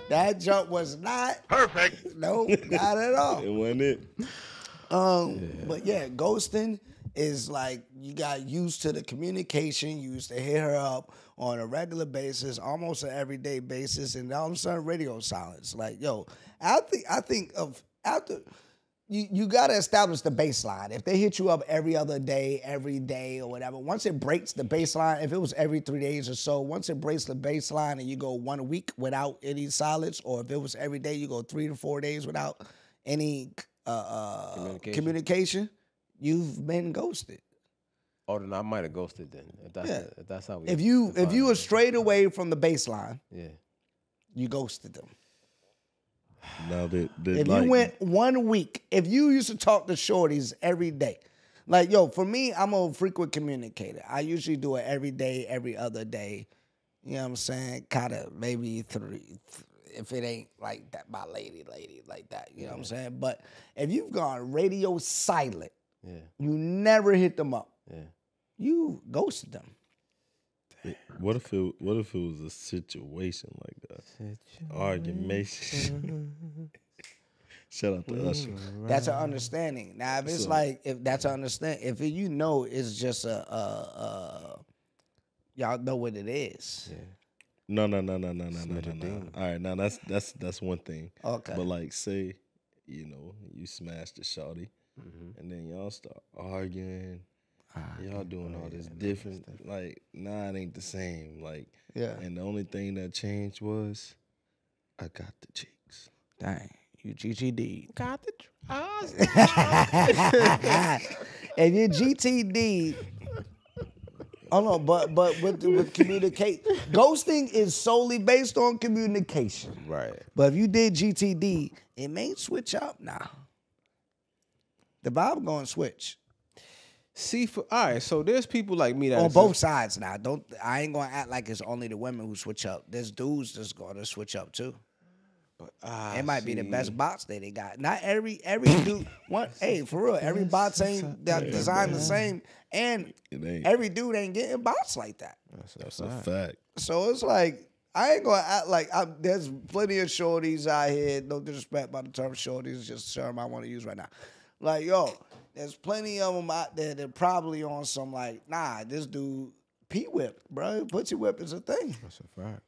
that jump was not Perfect. no, not at all. It wasn't it. But yeah, ghosting is like you got used to the communication. You used to hit her up on a regular basis, almost an everyday basis, and all of a sudden radio silence. Like, yo, I think of after you got to establish the baseline. If they hit you up every other day, every day or whatever, once it breaks the baseline, if it was every 3 days or so, once it breaks the baseline and you go 1 week without any silence, or if it was every day, you go 3 to 4 days without any communication, you've been ghosted. Oh, then I might have ghosted then. If that's how we. If you define were it. straight away from the baseline, Yeah. you ghosted them. Now that If like, you went 1 week, if you used to talk to shorties every day, like, yo, for me, I'm a frequent communicator. I usually do it every day, every other day. You know what I'm saying? Kind of maybe 3, if it ain't like that, my lady like that. You know what I'm saying? But if you've gone radio silent, you never hit them up. Yeah. You ghosted them. what if it was a situation like that? Argument. Shout out to Usher. That's an understanding. Now, if it's like, if that's an understand, if you know it's just y'all know what it is. Yeah. No. All right, now that's one thing. Okay. But like, say, you know, you smash the shawty, and then y'all start arguing. Y'all doing all this different. Like, nah, it ain't the same. Like, and the only thing that changed was I got the cheeks. Dang, you GTD. Got the. And you GTD. Oh no, but with communicate, ghosting is solely based on communication. Right. But if you did GTD, it may switch up now. The vibe going to switch. See, all right, so there's people like me that On both sides now. I ain't gonna act like it's only the women who switch up. There's dudes that's gonna switch up too. But It might be the best bots that they got. Not every dude. Hey, for real, every bots ain't designed the same, and every dude ain't getting bots like that. That's a fact. So it's like, I ain't gonna act like there's plenty of shorties out here. No disrespect by the term shorties, just a term I want to use right now. Like, yo, there's plenty of them out there that probably on some like, nah, this dude P-whip, bro. Pussy whip is a thing. That's a fact.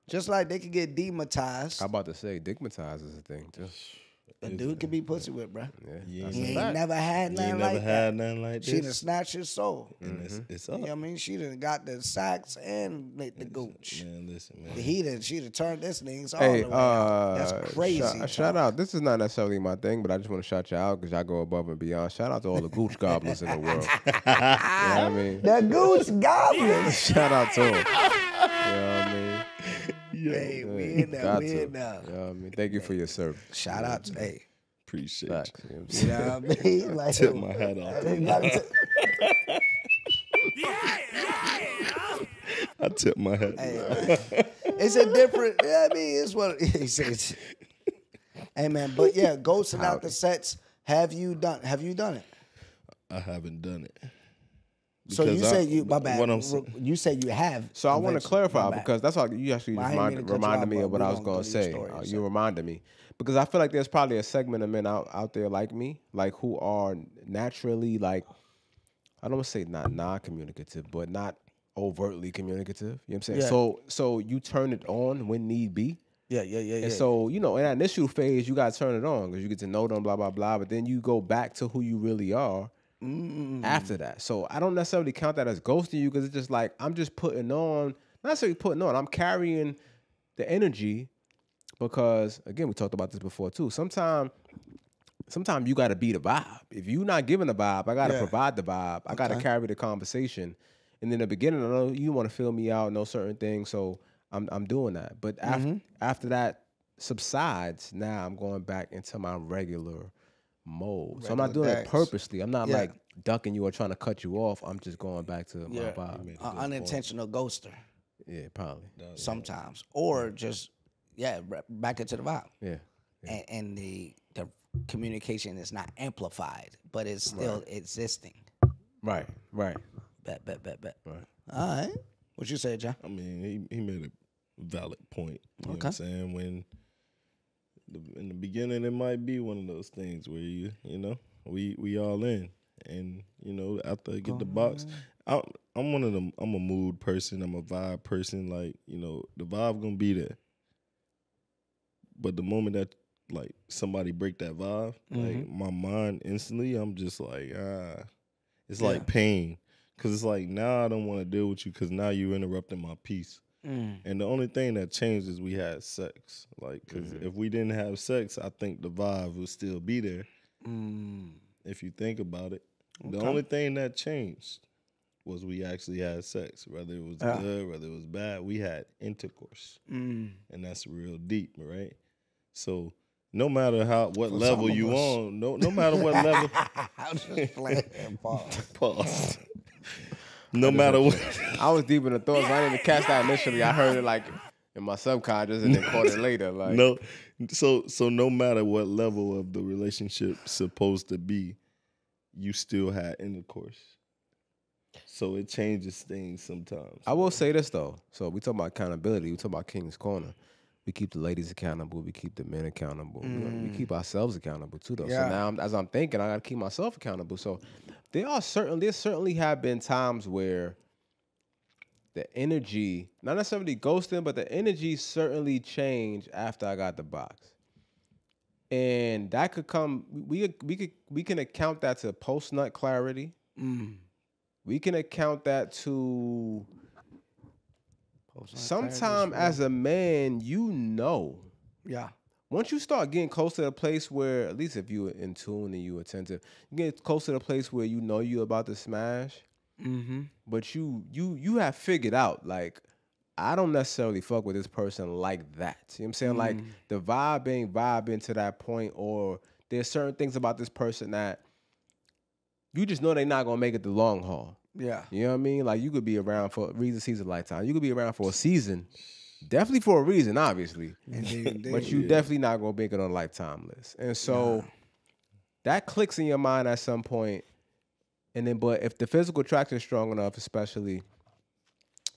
Just like they could get dematized. I'm about to say, digmatized is a thing too. A dude could be pussy whipped, bro. Yeah, that's He a ain't fact. never had You nothing ain't like never that. had nothing like She done this. snatched his soul. And it's up. You know what I mean? She done got the sacks and made the gooch. Man, listen, man. She done turned this thing all Hey, the way out. That's crazy. Shout out. This is not necessarily my thing, but I just want to shout you out because y'all go above and beyond. Shout out to all the gooch gobblers in the world. You know what I mean? The gooch goblin. Shout out to them. You know what I mean? Hey, we in there. Got We to. in there. You know what I mean? Thank you for your service. Shout out to, hey. Appreciate Facts. you. You know what I'm saying? You know what I mean? Like, Tip my hat off. I tip my hat. it's a different, I mean, it's what he says. Hey, man, but yeah, ghosting out the sets. Have you done it? I haven't done it. So you Because say you, my bad. what I'm saying- You say you have. So I want to eventually. clarify My bad. because that's all you actually Well, I ain't mean to cut you reminded off, me but of what we I was gonna going go to to your say. story in a You second. reminded me because I feel like there's probably a segment of men out there like me, like who are naturally like, I don't want to say not non-communicative, but not overtly communicative. You know what I'm saying? Yeah. So you turn it on when need be. Yeah. And so, you know, in that initial phase, you got to turn it on because you get to know them, blah, blah, blah. But then you go back to who you really are after that. So I don't necessarily count that as ghosting you because it's just like, I'm just putting on, not necessarily putting on, I'm carrying the energy because, again, we talked about this before too. Sometimes you got to be the vibe. If you're not giving the vibe, I got to provide the vibe. I got to carry the conversation. And in the beginning, I know you want to fill me out, know certain things. So I'm doing that. But after that subsides, now I'm going back into my regular mode. So I'm not doing it purposely. I'm not like ducking you or trying to cut you off. I'm just going back to my vibe. Unintentional ghoster. Yeah, probably. Sometimes. Or just, back into the vibe. Yeah. And the communication is not amplified, but it's still existing. Right. Bet. Right. All right. What you say, John? I mean, he made a valid point. You know what I'm saying? When in the beginning, it might be one of those things where you know, we all in, and you know, after I get the box, I'm one of them. I'm a mood person. I'm a vibe person. Like, you know, the vibe gonna be there, but the moment that like somebody break that vibe, like my mind instantly, I'm just like it's like pain. Cause it's like, now I don't want to deal with you because now you're interrupting my peace. And the only thing that changed is we had sex. Like, cause if we didn't have sex, I think the vibe would still be there. If you think about it, the only thing that changed. was we actually had sex, whether it was good, whether it was bad. We had intercourse, and that's real deep, right? So no matter what level you on, no matter what level. I'm just playing. Pause. No matter what. I was deep in the thoughts. I didn't even catch that initially. I heard it like in my subconscious and then caught it later. Like no, so no matter what level of the relationship's supposed to be, you still had intercourse. So it changes things sometimes. I will say this though. So we talk about accountability. We talk about King's Corner. We keep the ladies accountable. We keep the men accountable. We keep ourselves accountable too, though. Yeah. So now, as I'm thinking, I got to keep myself accountable. So there certainly have been times where the energy, not necessarily ghosting, but the energy certainly changed after I got the box. And that could come. We can account that to post nut clarity. We can account that to. Sometime as a man, Yeah. once you start getting close to a place where, at least if you're in tune and you attentive, you get close to the place where you know you're about to smash, but you have figured out, like, I don't necessarily fuck with this person like that. You know what I'm saying? Like, the vibe ain't vibing to that point, or there's certain things about this person that you just know they're not going to make it the long haul. Yeah. You know what I mean? Like, you could be around for a reason, season, lifetime. You could be around for a season, definitely for a reason, obviously. Indeed. But you definitely not going to make it on a lifetime list. And so that clicks in your mind at some point. And then, but if the physical attraction is strong enough, especially,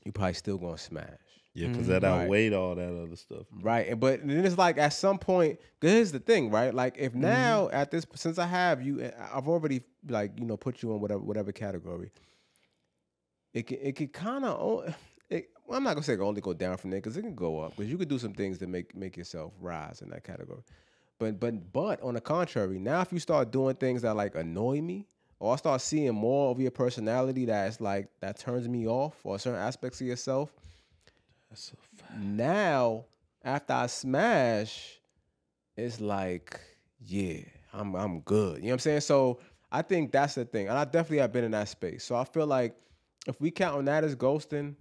you probably still going to smash. Yeah, because that outweighed all that other stuff. Right. But then it's like at some point, because here's the thing, right? Like, if now at this, since I have you, I've already, like, you know, put you in whatever category. It could kind of, well, I'm not gonna say it can only go down from there, because it can go up, because you could do some things to make yourself rise in that category. But on the contrary, now if you start doing things that like annoy me, or I start seeing more of your personality that's like that turns me off, or certain aspects of yourself, that's so fast. Now after I smash, it's like, yeah, I'm good. You know what I'm saying? So I think that's the thing, and I definitely have been in that space. So I feel like, if we count on that as ghosting,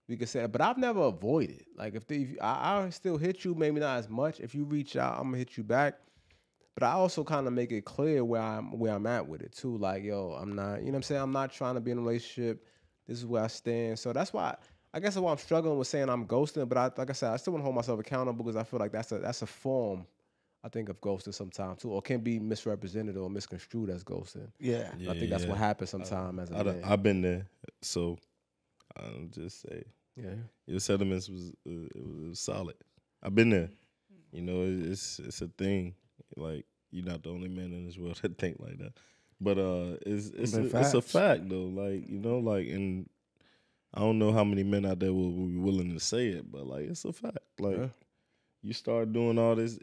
we could say, but I've never avoided. Like, I still hit you, maybe not as much. If you reach out, I'm gonna hit you back. But I also kind of make it clear where I'm at with it too. Like, yo, I'm not, you know what I'm saying? I'm not trying to be in a relationship. This is where I stand. So that's why I guess that's why I'm struggling with saying I'm ghosting. But like I said, I still want to hold myself accountable, because I feel like that's a form, I think, of ghosting sometimes too, or can be misrepresented or misconstrued as ghosting. Yeah. I think that's what happens sometimes as a man. I've been there, so I'll just say, your sentiments was solid. I've been there. You know, it's a thing. Like, you're not the only man in this world that think like that. But it's a fact though. Like, you know, like, and I don't know how many men out there will be willing to say it, but like, it's a fact. Like. You start doing all this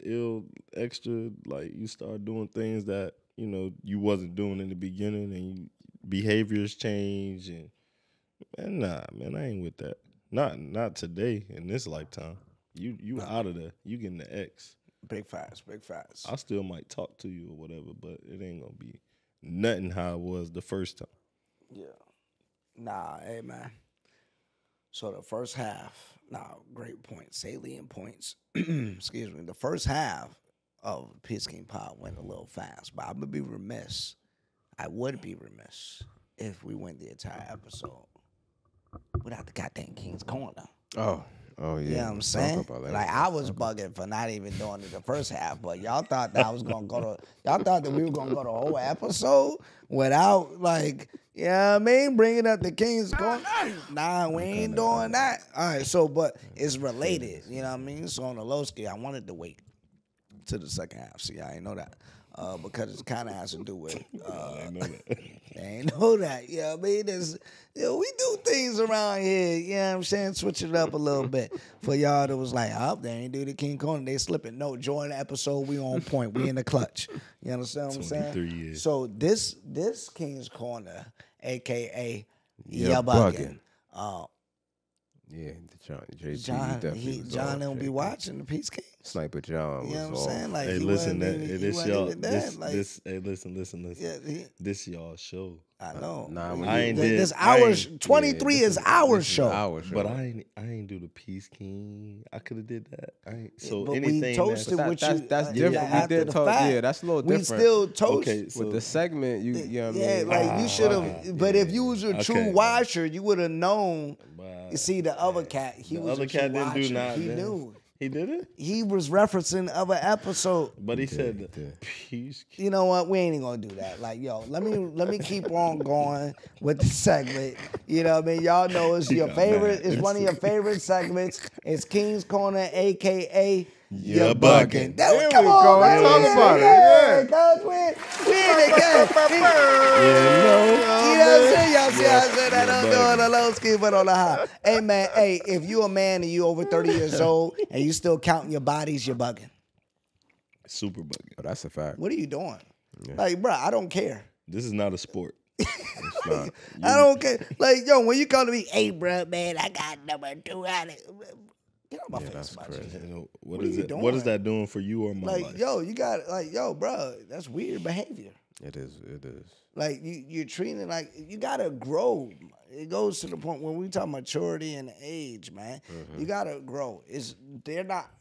extra, like, you start doing things that, you know, you wasn't doing in the beginning, and behaviors change, and nah, man, I ain't with that. Not today, in this lifetime. You out of there. You getting the X. Big facts. I still might talk to you or whatever, but it ain't gonna be nothing how it was the first time. Yeah. Nah, hey, man. So the first half, great points, salient points. Excuse me. The first half of Peace King Pod went a little fast, but I would be remiss if we went the entire episode without the goddamn King's Corner. Oh yeah. You know what I'm saying? Like, I was bugging for not even doing it the first half, but y'all thought that we were gonna go the whole episode without, like, you know what I mean, bringing up the King's Corner. Nah, we ain't doing that. All right, so, but it's related, you know what I mean? So on the low scale, I wanted to wait to the second half. See, I ain't know that. Because it kind of has to do with. I know that. They ain't know that. You know what I mean? We do things around here, you know what I'm saying? Switch it up a little bit. For y'all that was like, they ain't do the King Corner, they slipping. No, join the episode, we on point. We in the clutch. You understand what I'm saying? 23 years. So this King's Corner, a.k.a. Yeah, Buggin'. Yeah, JP, John don't be watching the Peace King. Sniper John was You know what I'm off. saying? Like, Hey, he listen, wasn't even- he wasn't even there. Like, listen. yeah, This y'all show. I know. Nah, when I ain't you, did. This I hours. ain't- 23 yeah, is our this is show. our show. But I ain't do the Peace King. I could have did that. I ain't. So But we anything toasted That- with that's you. that's different. We After did the toast. fact. Yeah, that's a little We different. still toast. Okay, so With the segment, you know what I Yeah, mean? like you should have. But if you was a true Okay. watcher, you would have known. But You see, the other cat, he the was other a true cat didn't watcher. do nothing. He knew. He did it, He was referencing other episode. but he said the did. Peace King. You know what? We ain't even gonna do that. Like, yo, let me keep on going with the segment. You know what I mean? Y'all know it's your got favorite. mad. It's one of your favorite segments. It's King's Corner, aka You're Bugging. There Come we on, go. man. Talk about it. Yeah, Yeah. cause we in the game. Yeah, no. You know what I'm saying? Y'all see how I said that? You're I'm doing the low ski, but on the high. Hey, man, hey, if you a man and you over 30 years old and you still counting your bodies, you're bugging. Super bugging. Oh, that's a fact. What are you doing? Like, bro, I don't care. This is not a sport. It's not. I don't care. Like, yo, when you come to me, hey, bro, man, I got number 200. Get on my face, that's my crazy. G. You know, What what are is you it? doing? What is that doing for you or my Like, life? yo, you got, like, yo, bro, that's weird behavior. It is. It is. Like, you're treating it like, you got to grow. It goes to the point when we talk maturity and age, man. You got to grow.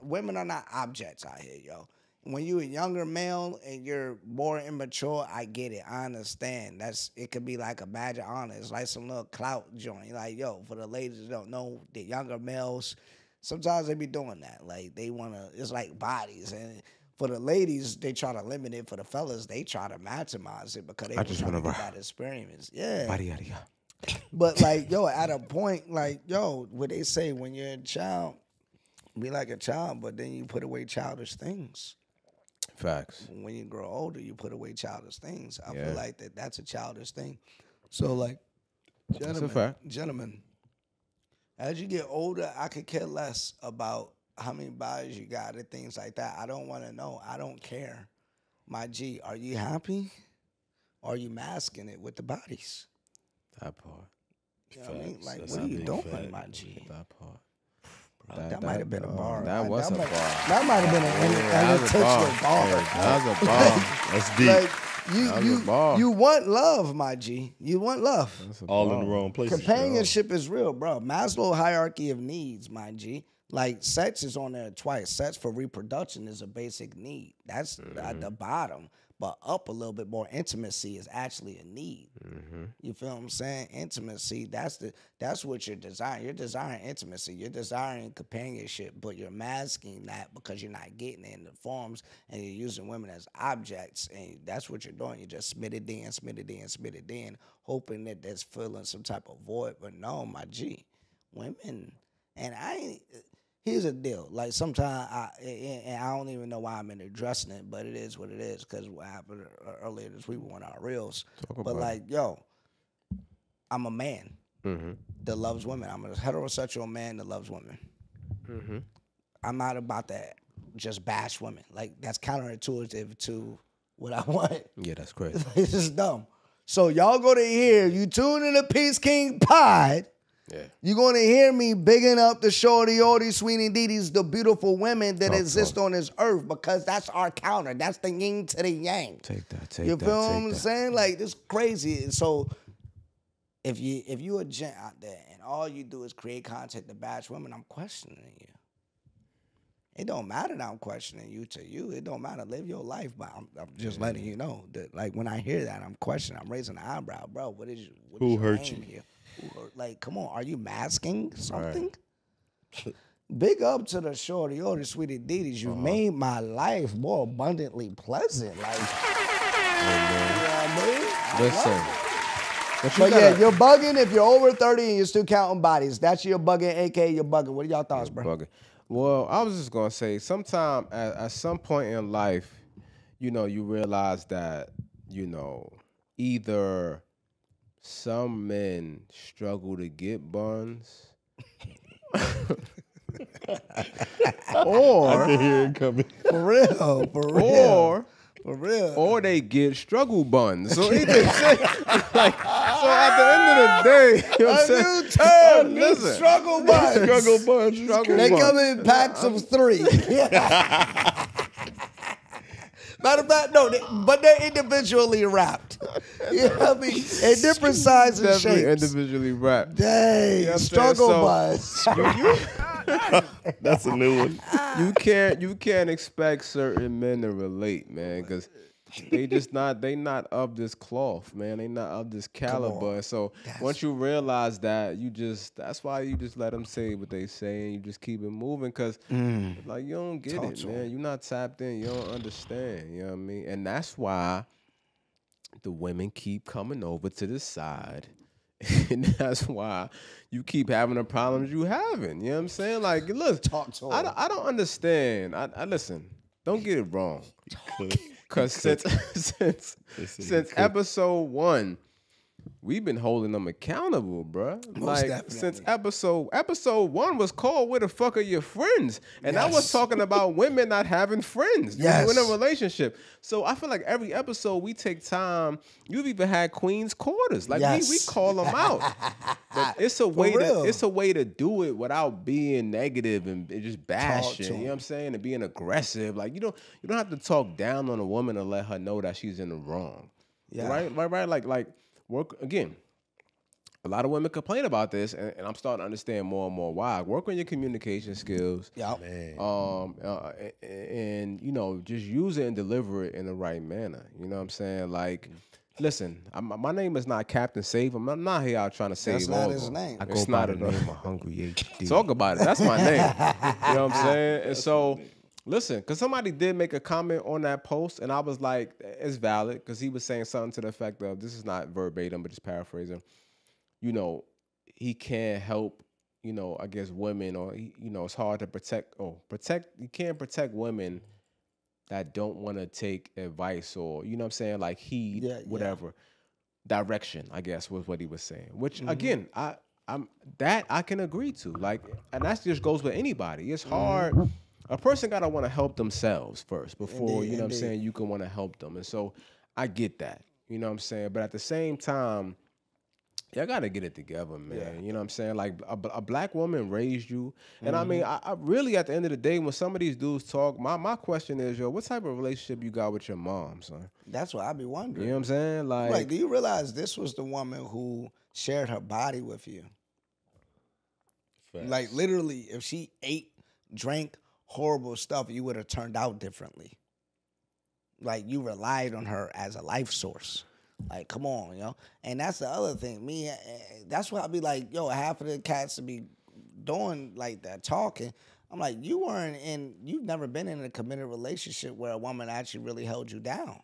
Women are not objects out here, yo. When you're a younger male and you're more immature, I get it. I understand. It could be like a badge of honor. It's like some little clout joint. Like, yo, for the ladies that don't know, the younger males, sometimes they be doing that. Like, they want to, it's like bodies. And for the ladies, they try to limit it. For the fellas, they try to maximize it because they I just just want to wanna get that experience. Yeah. Yada, yada, yada. But, like, yo, at a point, like, yo, what they say, when you're a child, be like a child, but then you put away childish things. Facts. When you grow older, you put away childish things. I Yeah. feel like that's a childish thing. So, like, That's a fact. gentlemen, as you get older, I could care less about how many bodies you got and things like that. I don't want to know. I don't care. My G, are you happy? Or are you masking it with the bodies? That part. You know what I mean? Facts. Like, That's what a are you big doing, fact. my G? That part. That might have been a bar. That was a bar. That might have been an That was a bar. intentional bar. That was a bar. That's deep. Like, That was a bar. you want love, my G. You want love. That's a All bar. in the wrong places. Companionship is real, bro. Maslow hierarchy of needs, my G. Like, sex is on there twice. Sex for reproduction is a basic need. That's at the bottom. But up a little bit more, intimacy is actually a need. You feel what I'm saying? Intimacy, that's what you're desiring. You're desiring intimacy. You're desiring companionship, but you're masking that because you're not getting it in the forms and you're using women as objects. And that's what you're doing. You just spit it in, hoping that there's filling some type of void. But no, my G, women, and here's the deal. Like, sometimes I don't even know why I'm addressing it, but it is what it is because what happened earlier this week, we went on our reels. But, like, yo, I'm a man that loves women. I'm a heterosexual man that loves women. I'm not about to just bash women. Like, that's counterintuitive to what I want. Yeah, that's crazy. It's just dumb. So y'all go to hear, you tune in to Peace King Pod. Yeah. You're going to hear me bigging up the shorty, orty, sweetie, deedies, the beautiful women that exist on this earth because that's our counter. That's the yin to the yang. Take that. You feel what I'm saying? Like, it's crazy. So if you a gent out there and all you do is create content to bash women, I'm questioning you. It don't matter that I'm questioning you to you. It don't matter. Live your life, but I'm just letting you know that, like, when I hear that, I'm questioning. I'm raising the eyebrow, bro. What is Who your hurt aim you? here? Like, come on, are you masking something? Big up to the shorty or the sweetie deedies. You made my life more abundantly pleasant. Like, you know what I mean? I Listen. love it. But Yeah, you're bugging if you're over 30 and you're still counting bodies. That's your bugging, aka you're bugging. What are y'all thoughts, bro? Bugging. Well, I was just gonna say, sometime at some point in life, you know, you realize that, you know, either some men struggle to get buns, or I can hear it coming. For real. For real. or they get struggle buns. So either like, so at the end of the day, you know what I'm A saying? new term, Listen. struggle buns. Struggle buns. Struggle They buns. come in packs of 3. Matter of fact, no, but they're individually wrapped. You know what I mean? In different sizes and Definitely shapes. individually wrapped. Dang, You know what I'm saying? struggle So, bus. That's a new one. You can't expect certain men to relate, man, because they not of this cloth, man. They not of this caliber. And so once you realize that, that's why you just let them say what they say and you just keep it moving, because like you don't get it, man. You're not tapped in. You don't understand. You know what I mean? And that's why the women keep coming over to the side. And that's why you keep having the problems you having. You know what I'm saying? Like, look, I don't understand. I listen, don't get it wrong. Because since episode 1, we've been holding them accountable, bruh. Since episode 1 was called "Where the fuck are your friends?" And I was talking about women not having friends. Yes. In a relationship. So I feel like every episode we take time. You've even had Queen's Quarters. Like we call them out. But it's a way to do it without being negative and just bashing. You know what I'm saying? And being aggressive. Like you don't have to talk down on a woman to let her know that she's in the wrong. Yeah. Right. Like work again. A lot of women complain about this, and I'm starting to understand more and more why. Work on your communication skills. Yeah. And just use it and deliver it in the right manner. You know what I'm saying? Like, listen, my name is not Captain Save. I'm not here out trying to save. That's not his name. It's not a name of Hungry HD. Talk about it. That's my name. You know what I'm saying? And so. Listen, because somebody did make a comment on that post, and I was like, it's valid, because he was saying something to the effect of, this is not verbatim, but just paraphrasing, he can't help, I guess women, or, it's hard to protect, you can't protect women that don't want to take advice or, you know what I'm saying, like whatever, direction, I guess, was what he was saying, which, again, I can agree to, like, and that just goes with anybody. It's hard. A person got to want to help themselves first before, you know what I'm saying, you can want to help them. And so I get that, you know what I'm saying? But at the same time, y'all got to get it together, man. Yeah. You know what I'm saying? Like a black woman raised you. And I mean, I really, at the end of the day, when some of these dudes talk, my question is, what type of relationship you got with your mom, son? That's what I be wondering. You know what I'm saying? Like, do you realize this was the woman who shared her body with you? Facts. Like, literally, if she ate, drank, horrible stuff, you would have turned out differently. Like, you relied on her as a life source. Like, come on, And that's the other thing. That's why I be like, half of the cats to be doing like that, talking. I'm like, you've never been in a committed relationship where a woman actually really held you down.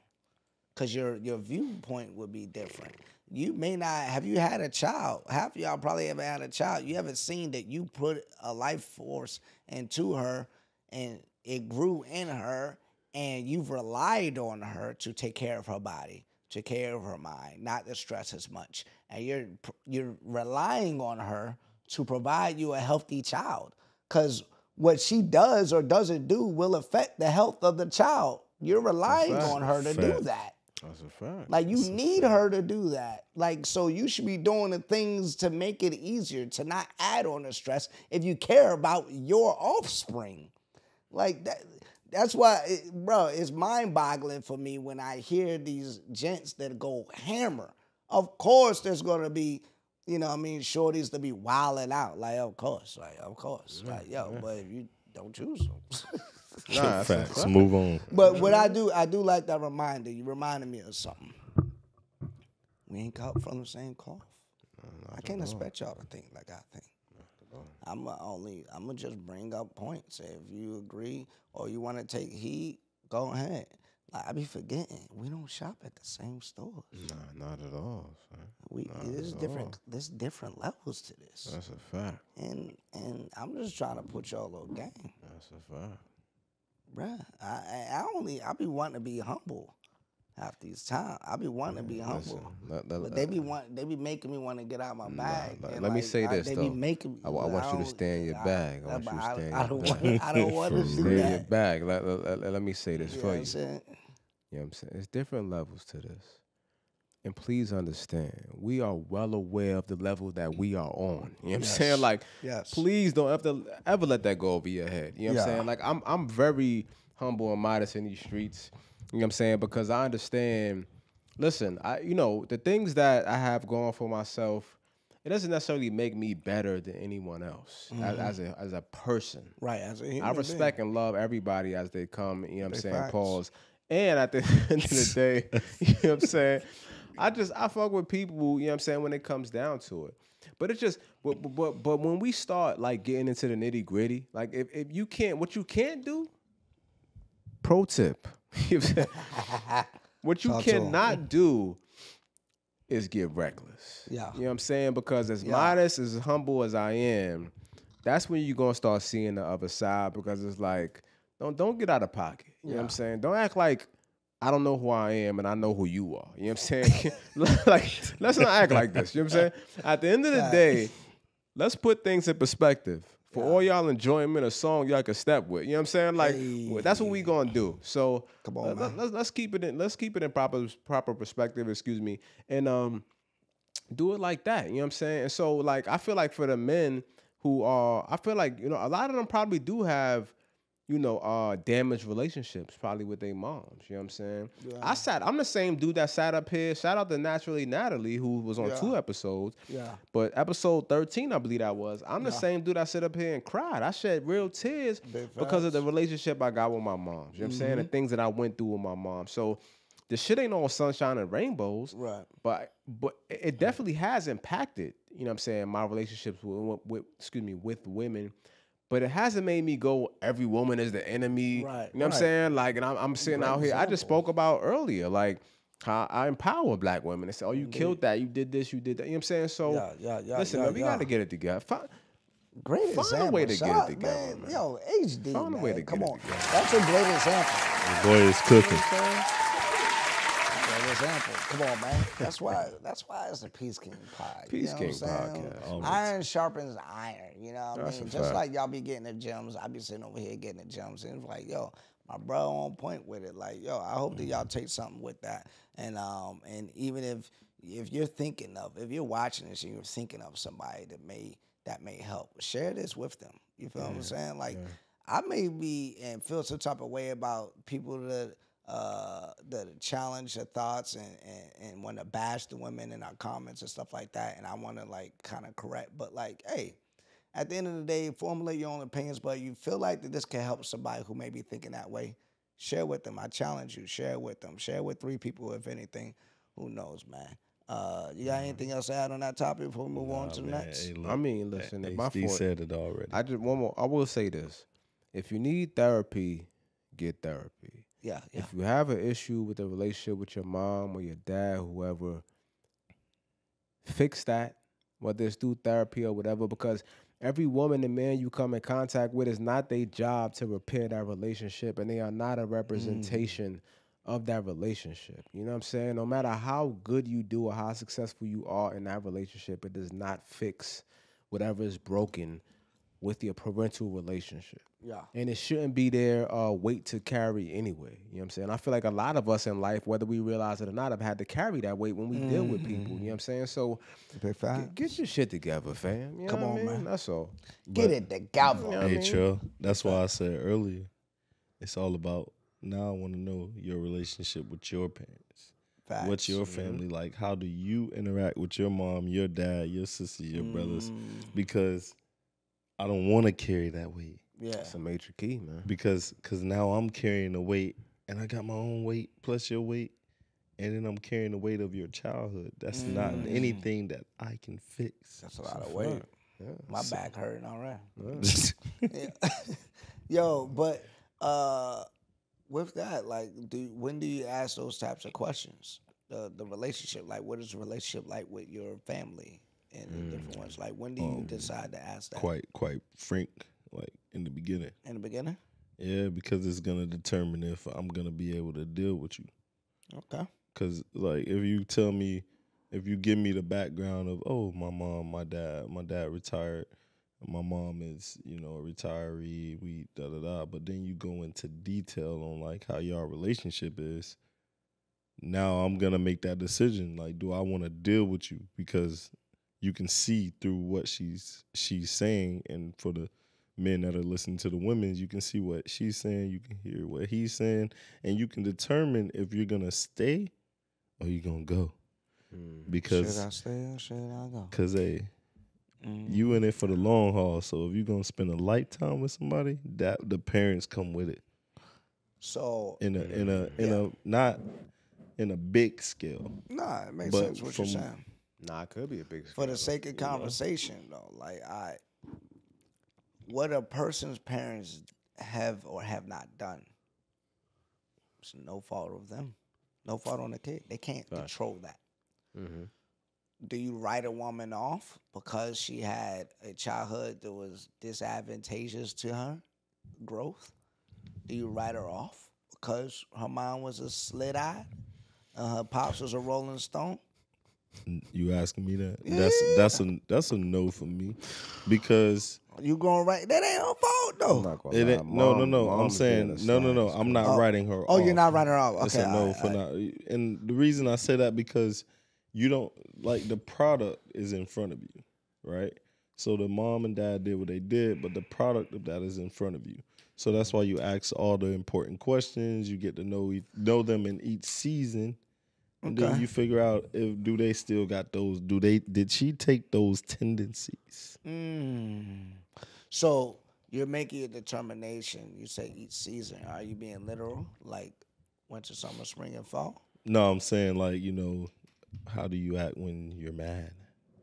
Because your viewpoint would be different. You may not, have you had a child? Half of y'all probably haven't had a child. You haven't seen that you put a life force into her and it grew in her, and you've relied on her to take care of her body, to take care of her mind, not to stress as much. And you're relying on her to provide you a healthy child, because what she does or doesn't do will affect the health of the child. You're relying on her to do that. That's a fact. Like, you need her to do that. Like, so you should be doing the things to make it easier, to not add on the stress if you care about your offspring. Like, that's why, it's mind-boggling for me when I hear these gents that go hammer. Of course there's going to be, shorties to be wilding out. Like, of course. Like, but if you don't choose them. Nah, facts. Move on. But what I do like that reminder. You reminded me of something. We ain't cut from the same cloth. I can't expect y'all to think like I think. I'm gonna just bring up points. If you agree or you want to take heed, go ahead. Like, I be forgetting, we don't shop at the same stores. Nah, not at all, son. There's different levels to this. That's a fact. And I'm just trying to put y'all on game. That's a fact. Bruh, I be wanting to be humble half these times. I be wanting to be humble. But they be making me want to get out my bag. Let me say this, though. They be making me. I want you to stay in your bag. I don't want to do stay that. in your bag. Let me say this for you. You know what I'm saying? There's different levels to this. And please understand, we are well aware of the level that we are on. You know what I'm saying? Like, please don't ever let that go over your head. You know what I'm saying? Like, I'm very humble and modest in these streets. You know what I'm saying? Because I understand Listen, the things that I have going for myself, it doesn't necessarily make me better than anyone else as a person. Right, as a human I respect being. and love everybody as they come, you know what I'm Big saying, facts. pause. And at the end of the day, you know what I'm saying, I fuck with people, you know what I'm saying, when it comes down to it. But it's just but when we start like getting into the nitty-gritty, like if you can't, what you can't do, pro tip. You know what I'm saying? What you Talk to 'em. cannot do is get reckless. Yeah. You know what I'm saying? Because as modest, as humble as I am, that's when you're gonna start seeing the other side, because it's like, don't get out of pocket. You know what I'm saying? Don't act like I don't know who I am and I know who you are. You know what I'm saying? Like, let's not act like this. You know what I'm saying? At the end of the day, let's put things in perspective. For all y'all enjoyment, a song y'all can step with. You know what I'm saying? Like, that's what we gonna do. So Come on, man. let's keep it in proper perspective, excuse me. And do it like that. You know what I'm saying? And so, like, I feel like for the men who are, I feel like, a lot of them probably do have, damaged relationships probably with their moms. You know what I'm saying? Yeah. I'm the same dude that sat up here. Shout out to Naturally Natalie, who was on 2 episodes. Yeah. But episode 13, I believe that was. I'm the same dude that sit up here and cried. I shed real tears because of the relationship I got with my mom. You know what I'm saying? The things that I went through with my mom. So the shit ain't all sunshine and rainbows. Right. But it definitely has impacted, you know what I'm saying, my relationships with women. But it hasn't made me go, every woman is the enemy. Right, You know what I'm saying? Like, and I'm sitting out here. I just spoke about earlier, like, how I empower black women. They say, oh, you killed that. You did this. You did that. You know what I'm saying? So, listen, man, we got to get it together. Great Find example. a way to Shout get it out, together, man. Yo, HD, Find a man. way to Come get it on. together. That's a great example. The boy is cooking. Great example. Come on, man. That's why it's the Peace King pod. Peace you know King what I'm saying? podcast. Iron sharpens iron. You know what I That's mean? a Just fact. like y'all be getting the gems, I be sitting over here getting the gems, and it's like, yo, my bro on point with it. Like, yo, I hope that y'all take something with that. And even if you're thinking of, if you're watching this and you're thinking of somebody that may help, share this with them. You feel what I'm saying? Like, I may be and feel some type of way about people that challenge the thoughts and want to bash the women in our comments and stuff like that, and I want to like kind of correct, but like, hey, at the end of the day, formulate your own opinions, but you feel like that this can help somebody who may be thinking that way, share with them. I challenge you, share with them. Share with 3 people, if anything. Who knows, man? You got anything else to add on that topic before we move on to the next? Hey, look, I mean, listen, if my HD fault, said it already. I will say this. If you need therapy, get therapy. Yeah. If you have an issue with a relationship with your mom or your dad, whoever, fix that, whether it's through therapy or whatever, because every woman and man you come in contact with is not their job to repair that relationship, and they are not a representation of that relationship. You know what I'm saying? No matter how good you do or how successful you are in that relationship, it does not fix whatever is broken with your parental relationship. Yeah. And it shouldn't be their weight to carry anyway. You know what I'm saying? I feel like a lot of us in life, whether we realize it or not, have had to carry that weight when we deal with people. You know what I'm saying? So get your shit together, fam. You know Come what on, I mean? man. That's all. Get it together. You know what I Hey, mean? Trell, that's why I said earlier, it's all about, now I want to know your relationship with your parents. Facts. What's your family like? How do you interact with your mom, your dad, your sisters, your brothers? Because I don't want to carry that weight. Yeah. That's a major key, man. Because now I'm carrying the weight, and I got my own weight plus your weight, and then I'm carrying the weight of your childhood. That's not anything that I can fix. That's a lot of weight. Yeah. My back hurting already. Yeah. Yo, but with that, like, when do you ask those types of questions? The relationship, like, what is the relationship like with your family and the different ones? Like, when do you decide to ask that? Quite frank, like in the beginning. In the beginning? Yeah, because it's gonna determine if I'm gonna be able to deal with you. Okay. Because like, if you tell me, if you give me the background of, oh, my mom, my dad retired, my mom is, a retiree, we da-da-da, but then you go into detail on like how your relationship is, now I'm going to make that decision. Like, do I want to deal with you? Because you can see through what she's saying, and for the men that are listening to the women, you can see what she's saying, you can hear what he's saying, and you can determine if you're going to stay or you gonna go? Should Because I stay or should I go? hey, you in it for the long haul. So if you're gonna spend a lifetime with somebody, that the parents come with it. So In a not in a big scale. nah, it makes But sense what you're from- saying. Nah, it could be a big. For the scale, sake of you know? conversation, though, like what a person's parents have or have not done, it's no fault of them, no fault on the kid. They can't control that. Mm-hmm. Do you write a woman off because she had a childhood that was disadvantageous to her growth? Do you write her off because her mom was a slit-eyed and her pops was a Rolling Stone? You asking me that? That's a no for me, because You going right? That ain't her fault though. I'm not gonna it lie. ain't, no. I'm Mom's saying being a no. slut. I'm not writing her off. Oh, you're not writing her off. It's Okay, a no all for right. not. And the reason I say that, because you don't, like, the product is in front of you, right? So the mom and dad did what they did, but the product of that is in front of you. So that's why you ask all the important questions. You get to know them in each season. And then you figure out, do they still got those? Did she take those tendencies? So you're making a determination. You say each season. Are you being literal? Like winter, summer, spring, and fall? No, I'm saying, like, how do you act when you're mad?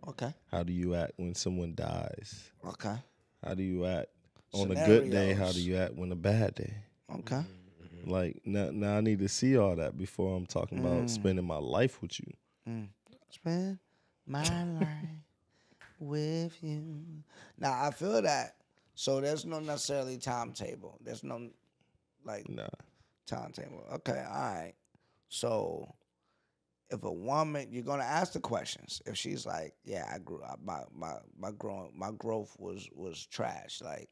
Okay. How do you act when someone dies? Okay. How do you act on a good day? How Scenarios. do you act when a bad day? Okay. Like, now I need to see all that before I'm talking about spending my life with you. Spend my life with you. Now I feel that. So there's no necessarily timetable. There's no Nah. timetable. Okay, all right. So if a woman, you're gonna ask the questions. If she's like, yeah, I grew up, my growth was trash. Like,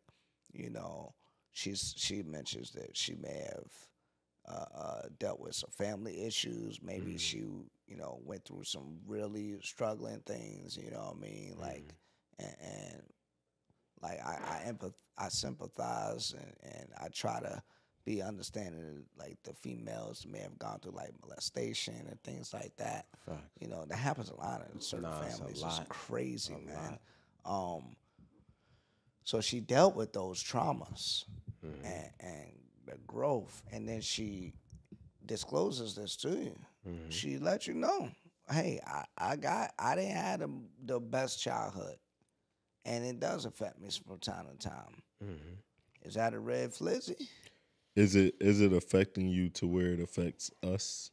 she mentions that she may have dealt with some family issues. Maybe she, went through some really struggling things. You know what I mean? Like, and like I sympathize and I try to be understanding of, like, the females may have gone through like molestation and things like that. Facts. That happens a lot in certain It's a families. lot. It's crazy, man. So she dealt with those traumas and the growth, and then she discloses this to you. She lets you know, hey, I didn't have the best childhood, and it does affect me from time to time. Is that a red flizzy? Is it affecting you to where it affects us,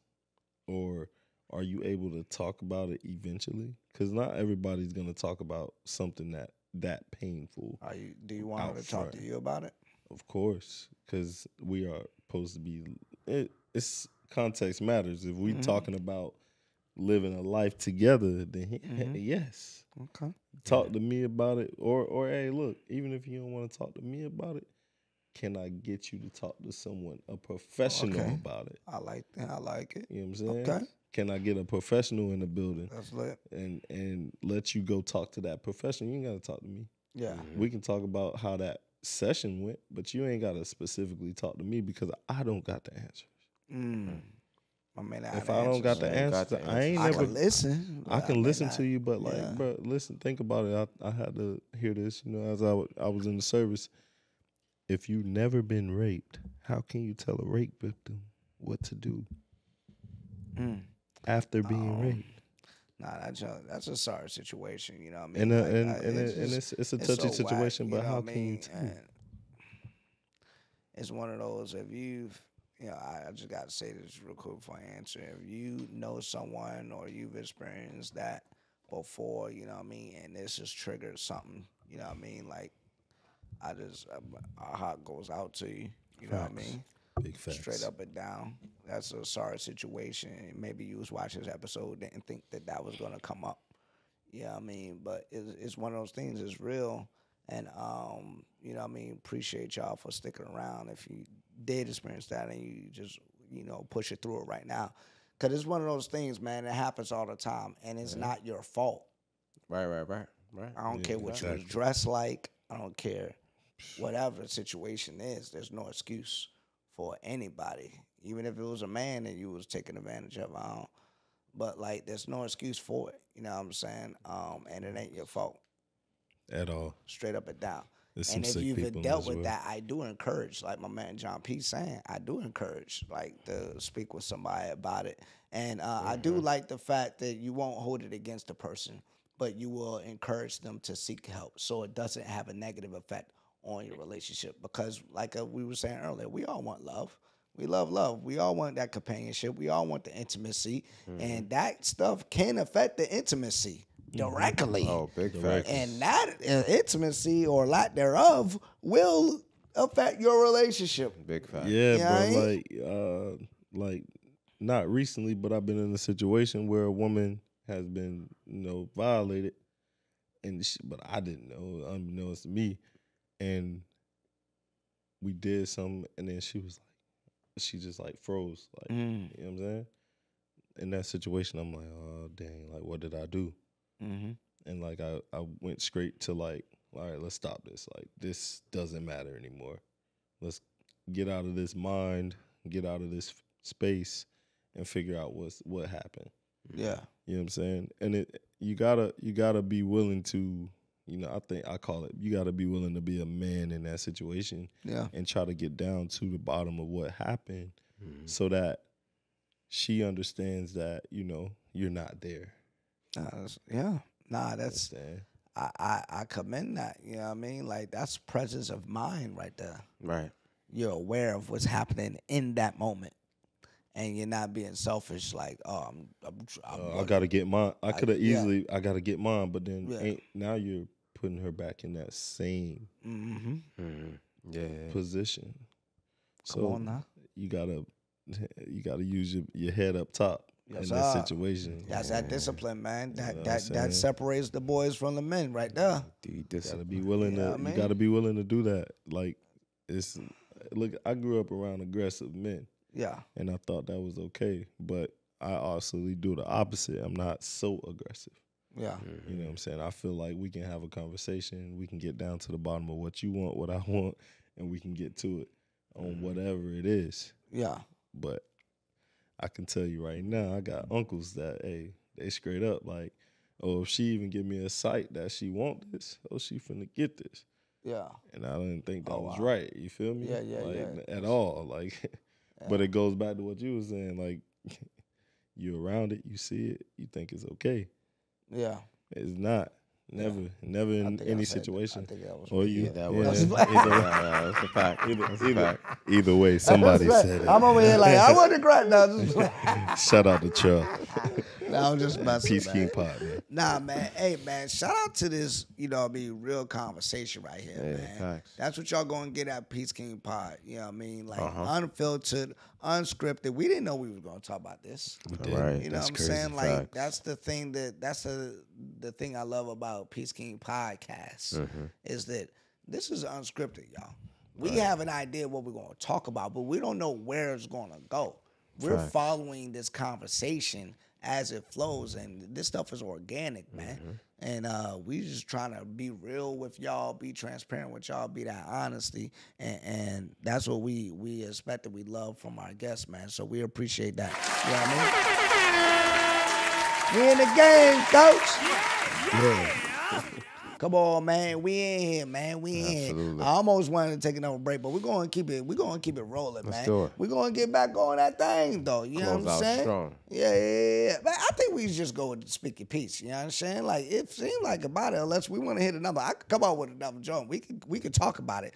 or are you able to talk about it eventually? Because not everybody's gonna talk about something that painful. Do you want her to talk to you about it? Of course, because we are supposed to be. It's context matters. If we talking about living a life together, then yes. Okay. Talk to me about it, or hey, look, even if you don't want to talk to me about it, can I get you to talk to someone, a professional about it? I like that. I like it. You know what I'm saying? Okay. Can I get a professional in the building That's lit. and let you go talk to that professional? You ain't got to talk to me. Yeah. We can talk about how that session went, but you ain't got to specifically talk to me because I don't got the answers. I mean, If I don't got the answers, I ain't I never. can listen. I can listen to you. you, but like, bro, listen, think about it. I had to hear this, as I was in the service. If you never been raped, how can you tell a rape victim what to do after being raped? Nah, that's a sorry situation. You know what I mean? And it's a touchy so situation. whack, But how what I can you mean? tell? And it's one of those. If you've, I just got to say this real quick before I answer. If you know someone or you've experienced that before, you know what I mean, and this has triggered something, you know what I mean, like, our heart goes out to you. You know what I mean? Big facts. Straight up and down. That's a sorry situation. Maybe you was watching this episode, didn't think that was gonna come up. You know what I mean? But it's one of those things. It's real, and you know what I mean. Appreciate y'all for sticking around. If you did experience that and you just push it through it right now, because it's one of those things, man. It happens all the time, and it's not your fault. Right. I don't care what you was dressed like. I don't care whatever the situation is. There's no excuse for anybody. Even if it was a man that you was taking advantage of, but like there's no excuse for it. You know what I'm saying? And it ain't your fault. At all. Straight up and down. There's some And if sick you've people in dealt this with world. that, I do encourage, like my man John P saying, I do encourage like to speak with somebody about it. And I do like the fact that you won't hold it against the person, but you will encourage them to seek help so it doesn't have a negative effect on your relationship. Because like we were saying earlier, we all want love. We love love. We all want that companionship. We all want the intimacy. And that stuff can affect the intimacy directly. Oh, big facts. And that intimacy or lack thereof will affect your relationship. Big facts. Yeah, You know but what I mean? like not recently, but I've been in a situation where a woman has been, violated, but I didn't know, unbeknownst to me, and we did something, and then she just like froze, like you know what I'm saying? In that situation, I'm like, oh dang, like what did I do? And like I went straight to like, all right, let's stop this. Like this doesn't matter anymore. Let's get out of this mind, get out of this space, and figure out what happened. Yeah. You know what I'm saying? And you gotta be willing to, I think I call it, you gotta be willing to be a man in that situation. Yeah. And try to get down to the bottom of what happened, so that she understands that you're not there. That's I commend that. You know what I mean? Like that's presence of mind right there. Right. You're aware of what's happening in that moment, and you're not being selfish. Like, I gotta get mine. I could have easily. I gotta get mine, but then now you're putting her back in that same position. Come on now. You gotta use your head up top in this situation. That's that discipline, man. what I'm That saying? separates the boys from the men right there. You gotta be willing to. what I mean? You gotta be willing to do that. Like I grew up around aggressive men. Yeah. And I thought that was okay, but I also do the opposite. I'm not so aggressive. Yeah. You know what I'm saying? I feel like we can have a conversation. We can get down to the bottom of what you want, what I want, and we can get to it on whatever it is. Yeah. But I can tell you right now, I got uncles that, they straight up like, oh, if she even give me a sight that she want this, oh, she finna get this. Yeah. And I didn't think that was right. You feel me? Yeah. At all. Like, but it goes back to what you was saying. Like, you're around it, you see it, you think it's okay. Yeah. It's not. Never in any situation. I think that was Or you. That was. Yeah. That's a fact. That's a fact. Either way, somebody said it. I'm over here like, I wasn't regret now. Shout out to Trell. Nah, I'm just messing, Peace man. King Pod, man. Nah, man. Hey, man. Shout out to this, real conversation right here, man. Facts. That's what y'all going to get at Peace King Pod. You know what I mean? Like, unfiltered, unscripted. We didn't know we were going to talk about this. Right. You know what I'm saying? Like, that's the thing that's the thing I love about Peace King Podcast is that this is unscripted, y'all. We have an idea what we're going to talk about, but we don't know where it's going to go. We're following this conversation as it flows, and this stuff is organic, man. And we just trying to be real with y'all, be transparent with y'all, be that honesty, and that's what we expect and we love from our guests, man. So we appreciate that. You know what I mean? We in the game, coach. Yeah. Come on, man. We in here, man. We in here. I almost wanted to take another break, but we're gonna keep it rolling, man. Let's do it. We're gonna get back on that thing though. You know what I'm saying? Strong. Yeah. But I think we just go with Speak Your Peace. You know what I'm saying? Like it seems like about it, unless we want to hit a number. I could come out with another joint. We could talk about it.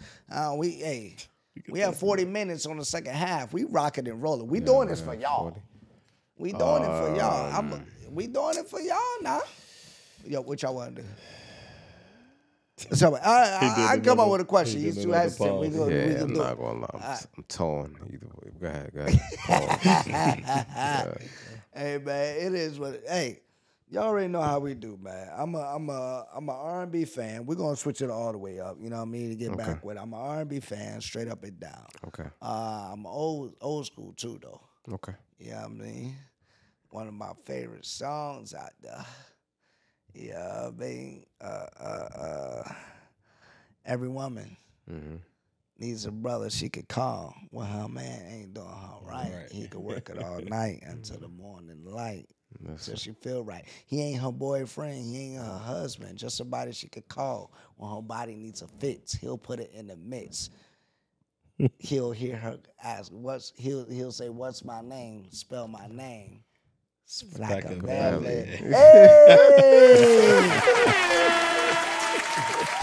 We have 40 minutes on the second half. We rocking and rolling. We doing this for y'all. 40. We doing it for y'all. We doing it for y'all now. Yo, what y'all want to do? So I come up with a question. You two have to. I'm not gonna lie. I'm torn either way. Go ahead. Hey man, it is what. Hey, y'all already know how we do, man. I'm a R&B fan. We're gonna switch it all the way up. You know what I mean? To get back with. I'm a R&B fan, straight up and down. Okay. I'm old school too, though. Okay. You know what I mean? One of my favorite songs out there. Yeah, I mean, every woman needs a brother she could call when her man ain't doing her right. He could work it all night until the morning light. So she feel right. He ain't her boyfriend. He ain't her husband. Just somebody she could call when her body needs a fix. He'll put it in the mix. He'll hear her ask, he'll say, what's my name? Spell my name. SpeakYourPeace.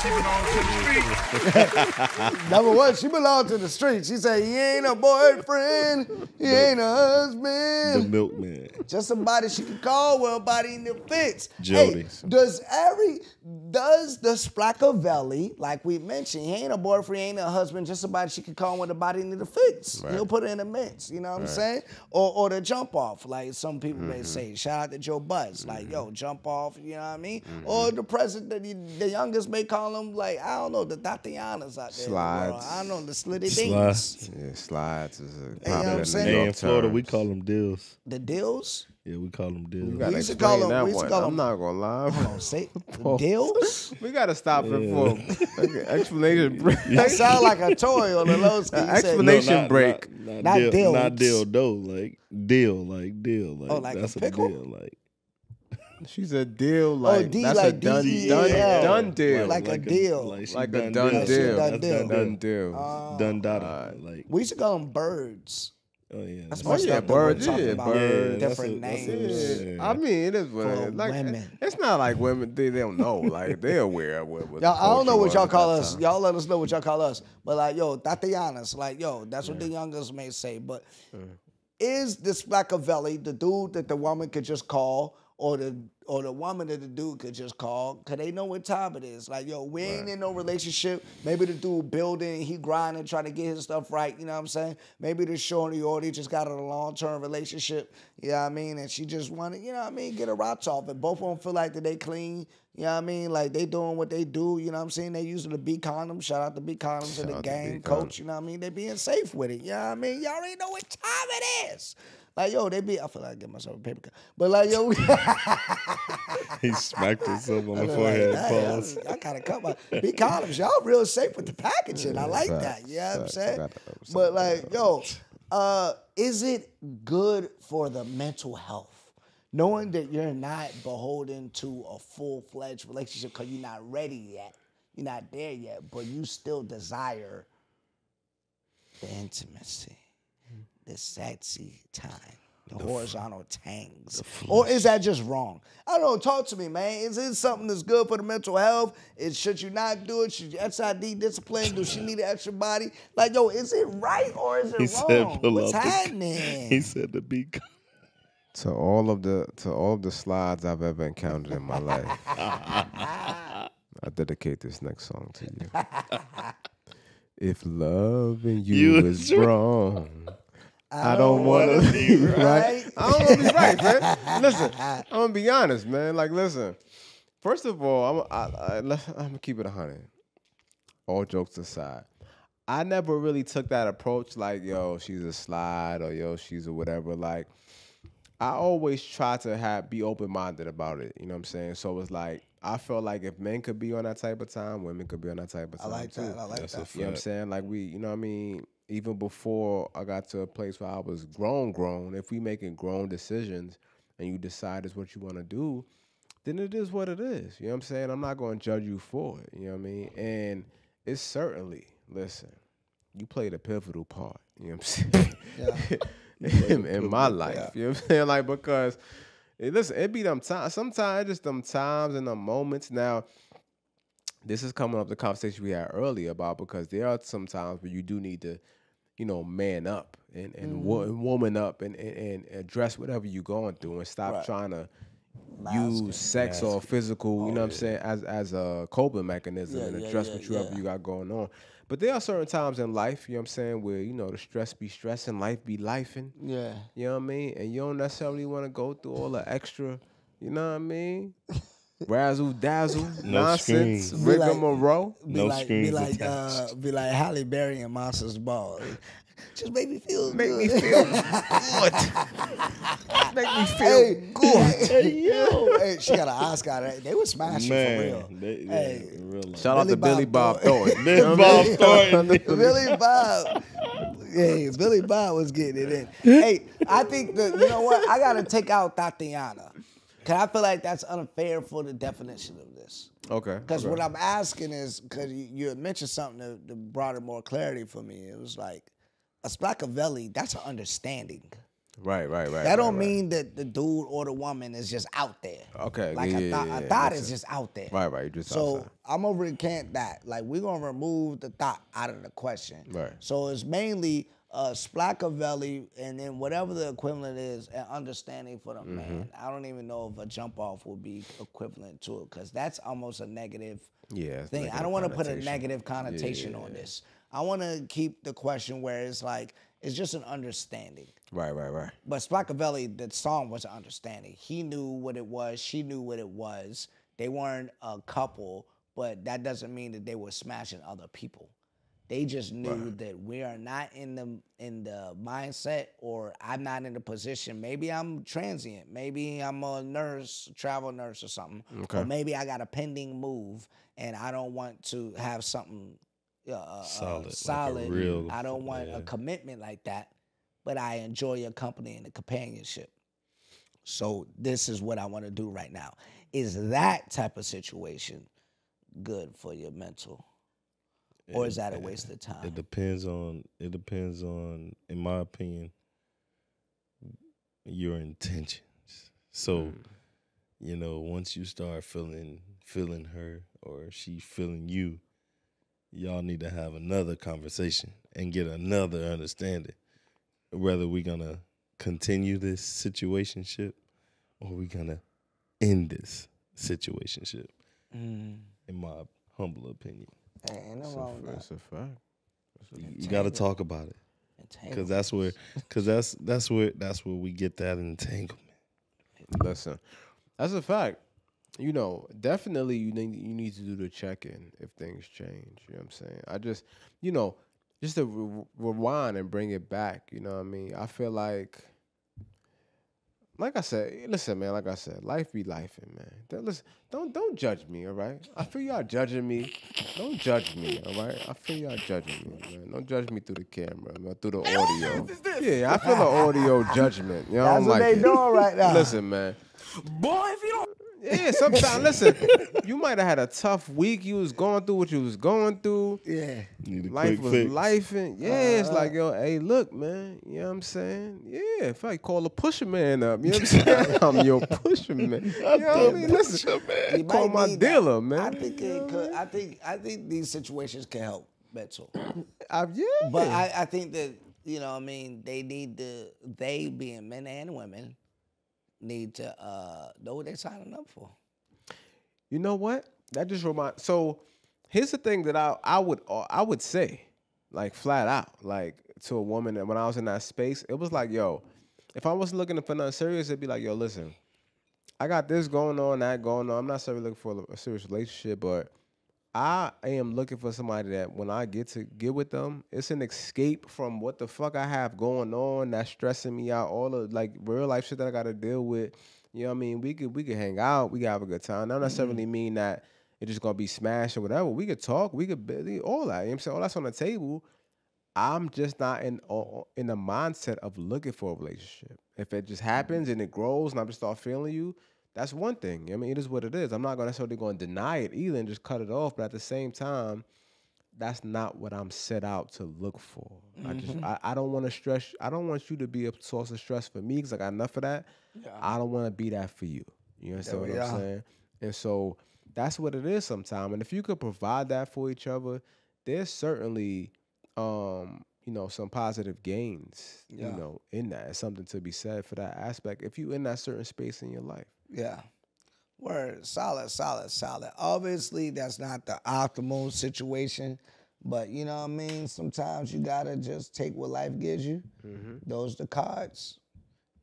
She belongs to the streets. Number one, she belonged to the streets. She said, he ain't a boyfriend. He ain't a husband. The milkman. Just somebody she can call when her body in the fix. Jody. Hey, does the Splackavelli, like we mentioned, he ain't a boyfriend, he ain't a husband, just somebody she can call when the body need a fix. He'll put it in a mix, you know what I'm saying? Or the jump off, like some people may say. Shout out to Joe Buns, like, yo, jump off, you know what I mean? Or the president, the youngest may call him, like, I don't know, the Tatianas out there. Slides. I don't know, the slitty beans. Yeah, slides is a You know what popular I'm New saying? York In Florida, term. we call them deals. The deals? Yeah, we call them deals. You gotta We used to call explain them- that we used to one. call I'm them- not gonna lie. Hold on, say deals? We gotta stop it for explanation break. That sound like a toy on the low ski. You said- Explanation break. Not deal. Not deal, though. Like deal. Like, Oh, like a that's pickle? deal. Like, She's a deal like D that's like a done D-E-A-L. done deal. Like a deal. Like a done done Like she deal. done deal. Done deal. Done dada. Like, We used to call them birds. oh yeah. That's Oh my yeah, stuff that we're birds. talking Yeah, about. birds. Different That's it, names. Yeah. I mean, it is what For it is. Like, women. it's not like women. They don't know. Like they're aware of what. Y'all, I don't know what y'all call us. Y'all, Y'all let us know what y'all call us. But like, yo, Tatianas, like, yo, that's what the youngest may say. But is this Splackavelli the dude that the woman could just call, or the woman that the dude could just call? Cause they know what time it is. Like, yo, we ain't in no relationship. Maybe the dude building, he grinding, trying to get his stuff right. You know what I'm saying? Maybe the shorty already just got in a long-term relationship. You know what I mean? And she just wanted, you know what I mean, get her rocks off. And both of them feel like that they clean. You know what I mean? Like they doing what they do. You know what I'm saying? They using the B condoms. Shout out to B condoms and the out to game B coach. You know what I mean? They being safe with it. You know what I mean? Y'all already know what time it is. Like, yo, they be, I feel like I get myself a paper cut. But like, yo, He smacked himself on the like, forehead. dang, Pause. I gotta cut my B condoms. Y'all real safe with the packaging. I like that. You know what I'm saying? But like, yo, is it good for the mental health? Knowing that you're not beholden to a full-fledged relationship because you're not ready yet. You're not there yet, but you still desire the intimacy, the sexy time, the horizontal tangs. Or is that just wrong? I don't know. Talk to me, man. Is it something that's good for the mental health? Should you not do it? Should you SID discipline? Do she need an extra body? Like, yo, is it right or is it He said, wrong? pull What's up the- happening? He said the beat. To all of the slides I've ever encountered in my life, I dedicate this next song to you. If loving you is wrong, I don't want to be right. I don't want to be right, man. Listen, I'm gonna be honest, man. Like, listen. First of all, I'm gonna keep it 100. All jokes aside, I never really took that approach. Like, yo, she's a slide, or yo, she's a whatever. Like, I always try to be open-minded about it. You know what I'm saying? So it's like, I felt like if men could be on that type of time, women could be on that type of time. I like too. that. I like That's that. a You know what I'm saying? Like you know what I mean? Even before I got to a place where I was grown, if we making grown decisions and you decide it's what you want to do, then it is what it is. You know what I'm saying? I'm not going to judge you for it. You know what I mean? And it's certainly, listen, you played a pivotal part. You know what I'm saying? Yeah. in my life. You know what I'm saying? Like, because, listen, it be them times. Sometimes it's just them times and them moments. Now, this is coming up the conversation we had earlier about, because there are some times where you do need to, you know, man up and woman up and address whatever you're going through and stop trying to use sex or physical, you know what I'm saying, as a coping mechanism and address whatever you got going on. But there are certain times in life, you know what I'm saying, where, you know, the stress be stressing, life be lifing. Yeah. You know what I mean? And you don't necessarily want to go through all the extra, you know what I mean? Razzle dazzle, No nonsense, screens. rigmarole. No screens Be like Halle Berry and Monsters Ball. Just make me feel Make good. me feel good. Make me feel good. Hey, yo. Hey, she got an Oscar. They were smashing for real. In real life. Shout out Billy to Billy Bob Bob Thornton. Billy Bob Thornton. Billy Bob. Yeah, Billy Bob was getting it in. Hey, I think you know what? I gotta take out Tatiana. Cause I feel like that's unfair for the definition of this. Okay. Because what I'm asking is, because you had mentioned something that brought it more clarity for me. It was like, a Splackavelli, that's an understanding. Right. That don't mean that the dude or the woman is just out there. Okay. Like a thought is just out there. Right. You just So outside. I'm gonna recant that. Like, we're gonna remove the thought out of the question. Right. So it's mainly Splackavelli, and then whatever the equivalent is, an understanding for the man. I don't even know if a jump off would be equivalent to it, because that's almost a negative thing. I don't want to put a negative connotation on this. I want to keep the question where it's like, it's just an understanding. Right. But Splackavelli, the song was an understanding. He knew what it was. She knew what it was. They weren't a couple, but that doesn't mean that they were smashing other people. They just knew that we are not in the mindset, or I'm not in the position. Maybe I'm transient. Maybe I'm a nurse, travel nurse or something. Okay. Or maybe I got a pending move and I don't want to have something solid. Like a real, I don't want a commitment like that, but I enjoy your company and the companionship. So this is what I want to do right now. Is that type of situation good for your mental? Or is that a waste of time? It depends on, in my opinion, your intentions. So, you know, once you start feeling her, or she feeling you, y'all need to have another conversation and get another understanding. Whether we're gonna continue this situationship or we're gonna end this situationship. In my humble opinion. That's a fact. You got to talk about it, because that's where we get that entanglement. Listen, that's a fact. You know, definitely you need to do the check-in if things change. You know what I'm saying? I just, you know, just to rewind and bring it back. You know what I mean? I feel like I said, listen, man. Like I said, life be lifing, man. Listen, don't judge me, all right? I feel y'all judging me. Don't judge me, all right? I feel y'all judging me, man. Don't judge me through the camera, man, through the audio. Yeah, I feel the audio judgment. You know, That's what they doing right now. Listen, man. Boy, if you don't. Yeah, sometimes, listen, you might have had a tough week. You was going through what you was going through. Yeah. Life was lifing. Yeah, it's like, yo, hey, look, man. You know what I'm saying? Yeah, if I call a pusher man up, you know what I'm saying? I'm your pusher man. You know what I mean? Listen, call my dealer, man. I think it could. I think these situations can help mental. Yeah. But I think that, you know what I mean, they being men and women, need to know what they're signing up for. You know what? That just reminds. So here's the thing that I would say, like flat out, like to a woman that when I was in that space, it was like, yo, if I wasn't looking for nothing serious, it'd be like, yo, listen, I got this going on, that going on. I'm not necessarily looking for a serious relationship, but I am looking for somebody that when I get with them, it's an escape from what the fuck I have going on that's stressing me out, all the like real life shit that I gotta deal with. You know what I mean? We could hang out, we could have a good time. That don't necessarily mean that it's just gonna be smashed or whatever. We could talk, we could all that. You know what I'm saying? All that's on the table. I'm just not in the mindset of looking for a relationship. If it just happens and it grows and I just start feeling you, that's one thing. I mean, it is what it is. I'm not necessarily going to deny it either and just cut it off. But at the same time, that's not what I'm set out to look for. I don't want to stress. I don't want you to be a source of stress for me because I got enough of that. Yeah. I don't want to be that for you. You understand what I'm saying? And so that's what it is sometimes. And if you could provide that for each other, there's certainly, you know, some positive gains, you know, in that. It's something to be said for that aspect if you in that certain space in your life. Yeah. Word. Solid. Obviously, that's not the optimal situation, but you know what I mean? Sometimes you got to just take what life gives you. Those the cards.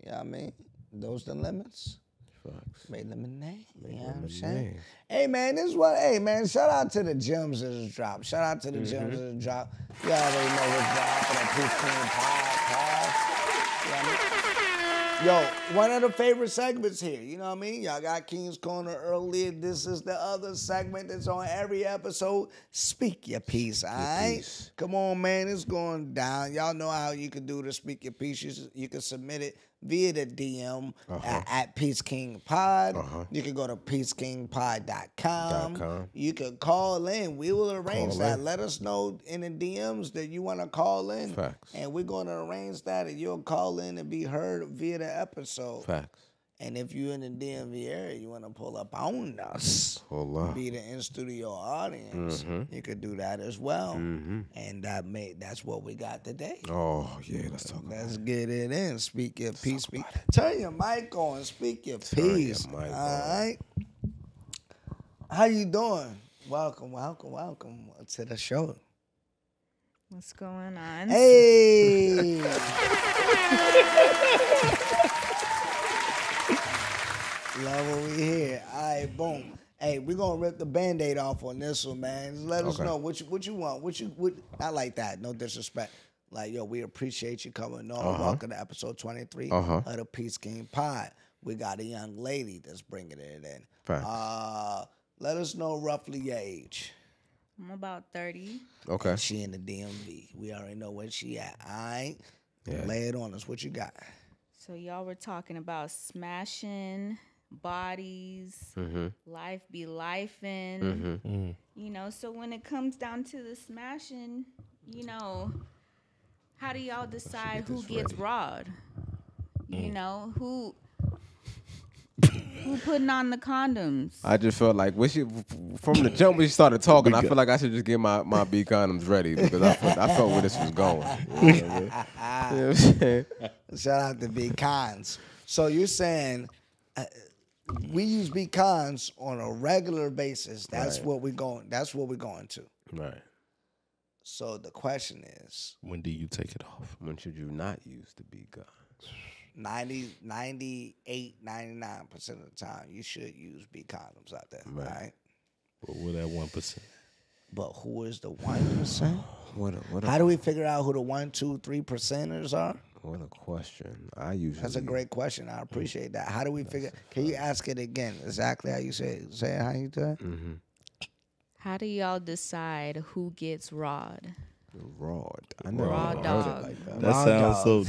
You know what I mean? Those the limits. Facts. Made lemonade. You know what I'm saying? Hey, man, this is what, hey, man, shout out to the gems that just dropped. Shout out to the gems that just dropped. You already know what's dropping at Peace King Podcast. You know what I mean? Yo, one of the favorite segments here. You know what I mean? Y'all got King's Corner earlier. This is the other segment that's on every episode. Speak Your Peace, all right? Peace. Come on, man. It's going down. Y'all know how you can do the Speak Your Peace. You can submit it via the DM at Peace King Pod. You can go to peacekingpod.com. You can call in. We will arrange that. Let us know in the DMs that you want to call in. Facts. And we're going to arrange that, and you'll call in and be heard via the episode. Facts. And if you're in the DMV area, you want to pull up on us, be the in-studio audience, you could do that as well. And that's what we got today. Oh, yeah, let's talk about it. Let's get it in. Speak your peace. Turn your mic on. Speak your peace. All right? How you doing? Welcome to the show. What's going on? Hey! Love what we hear. All right, boom. Hey, we're gonna rip the Band-Aid off on this one, man. Just let us know what you want. I like that. No disrespect. Like, yo, we appreciate you coming on. Welcome to episode 23 of the Peace King Pod. We got a young lady that's bringing it in. Let us know roughly your age. I'm about 30. Okay. And she in the DMV. We already know where she at. All right? Yeah. Lay it on us. What you got? So y'all were talking about smashing bodies, life be lifing. You know, so when it comes down to the smashing, you know, how do y'all decide who gets rawed? You know, who putting on the condoms? I just felt like from the jump when she started talking, I feel like I should just get my B condoms ready because I felt where this was going. You know what I'm saying? Shout out to B Cons. So you're saying we use B Cons on a regular basis. That's what we're going. That's what we're going to. Right. So the question is, when do you take it off? When should you not use the B gun? 98, 99% of the time, you should use B condoms out there, right? But we're that 1%. But who is the 1%? How do we figure out who the 1, 2, 3%ers are? What a question. That's a great question. I appreciate that. How do we figure? Can you ask it again? Exactly how you say it. Say it how you do it. How do y'all decide who gets rawed? Rawed. I know. Raw dog. That sounds so.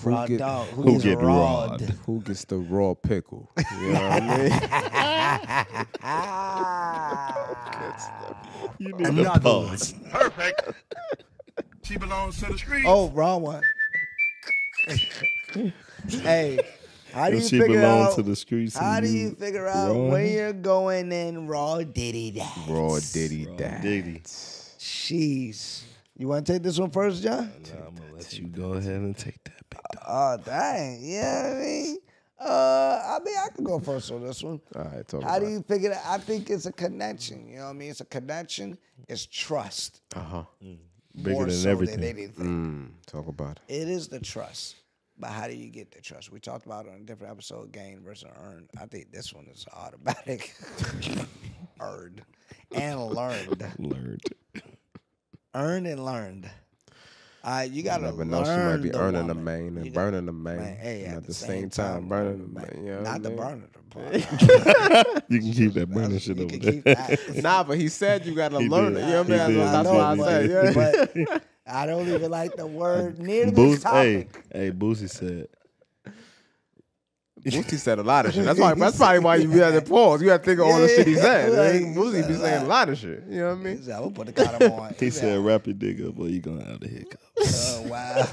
Who get rawed? Who gets the raw pickle? You know what I mean? You need to pause. Perfect. She belongs to the street. Oh, wrong one. Hey, how do you she figure belongs out? To the streets. How do you figure out when you're going in raw diddy that? Raw diddy that. Jeez. You want to take this one first, John? Nah, I'm gonna let you go ahead and take that big dog. Oh, dang. Yeah, I mean, I can go first on this one. All right, how do you figure that? I think it's a connection. You know what I mean? It's a connection. It's trust. Bigger than everything. Than anything. Talk about it. It is the trust. But how do you get the trust? We talked about it on a different episode, gain versus earned. I think this one is automatic. Earned. And learned. Earned and learned. You gotta learn. Know she might be earning woman. the main and burning the main. Hey, at the same time burning the main. You know not the what I mean? burner part. You can keep that burning shit over there. Keep that. Nah, but he said you gotta learn it. You know what I mean? did. That's why I said. Yeah. But I don't even like the word near this Boosie, topic. hey, Boosie said. Boosie said a lot of shit. That's probably why you had to pause. You had to think of all the shit he said. Boosie be saying a lot of shit. You know what I mean? He said, "We'll put the condom on." He said, "Wrap your dick up, or you gonna have the hiccups." Oh wow.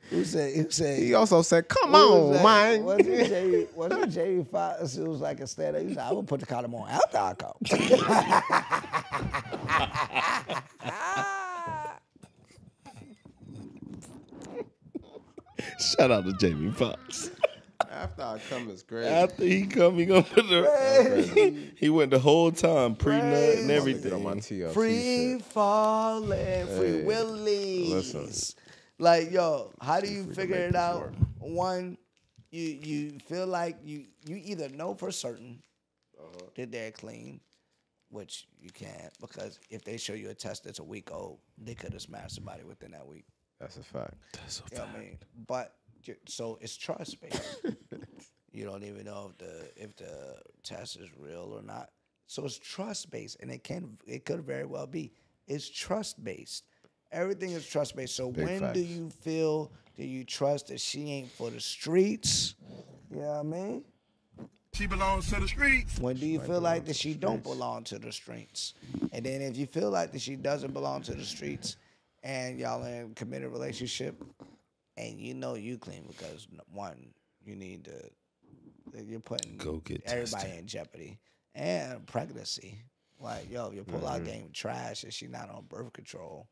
Who said? He also said, "Come on, man." Wasn't it Jamie Foxx? It was like a stand-up. He said, "I will put the condom on after I come." Shout out to Jamie Foxx. After I come is great. After he come, he gonna put the. He went the whole time pre-nut and everything On my TLC Free shit. falling, free willies. Listen. Like, yo, how do you figure it out? One, you feel like you either know for certain that they're clean, which you can't, because if they show you a test that's a week old, they could have smashed somebody within that week. That's a fact. That's a You know fact. what I mean? But So it's trust based. You don't even know if the test is real or not. So it's trust based, and it could very well be. It's trust based. Everything is trust based. So Big when facts. do you trust that she ain't for the streets? You know what I mean? She belongs to the streets. When do you feel like that she don't belong to the streets? And then if you feel like that she doesn't belong to the streets, and y'all in a committed relationship, and you know you clean because one, you need to, you're putting Go get everybody tested. in jeopardy, and pregnancy. Like, yo, your pull-out game trash, and she not on birth control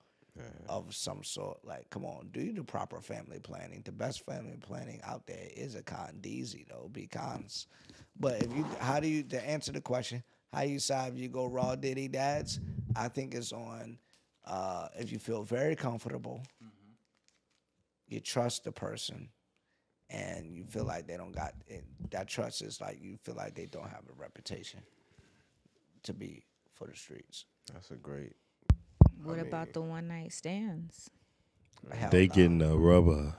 of some sort. Like, come on, do the proper family planning. The best family planning out there is a condeezy, though. Be cons. But to answer the question, how you decide if you go raw diddy dads? I think it's on if you feel very comfortable, you trust the person, and you feel like they don't got it. That trust is like you feel like they don't have a reputation to be for the streets. That's a great. What about the one night stands? Hell They nah. getting a rubber.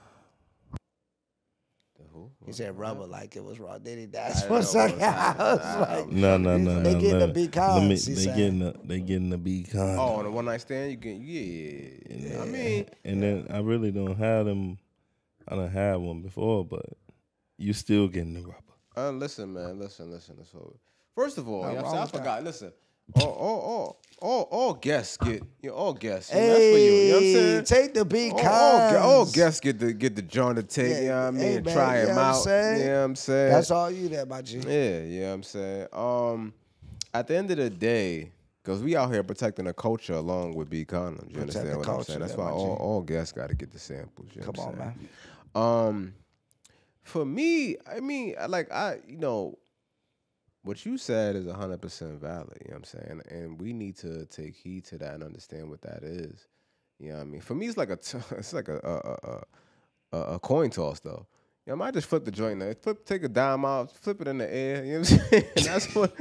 Who? He said rubber like it was raw diddy dads. I For a didn't know second, I was like, No. They getting the big cons, he They saying. getting the big con. Oh, on a one night stand, you get yeah. I mean, And then I really don't have them. I don't have one before, but you still getting the rubber. listen, man, listen. So, first of all, Nothing you know what I'm wrong saying? I with that. forgot. Listen, all guests get all guests. You know, that's for you. You know what I'm saying? Take the big cons. All guests get the joint to take. You know what I mean? Hey, And man, try you know him what I'm out. saying? You know what I'm saying? That's all you there, my G. Yeah, you know what I'm saying? At the end of the day, because we out here protecting the culture along with B condoms. You Protect understand the what I'm culture saying? That's there, why my G. all guests got to get the samples. You know Come what I'm on, saying? man. For me, I mean, what you said is 100% valid. You know what I'm saying? And we need to take heed to that and understand what that is. You know what I mean? For me, it's like a coin toss, though. I might just flip the joint there. Take a dime out, flip it in the air. You know what I'm saying? That's what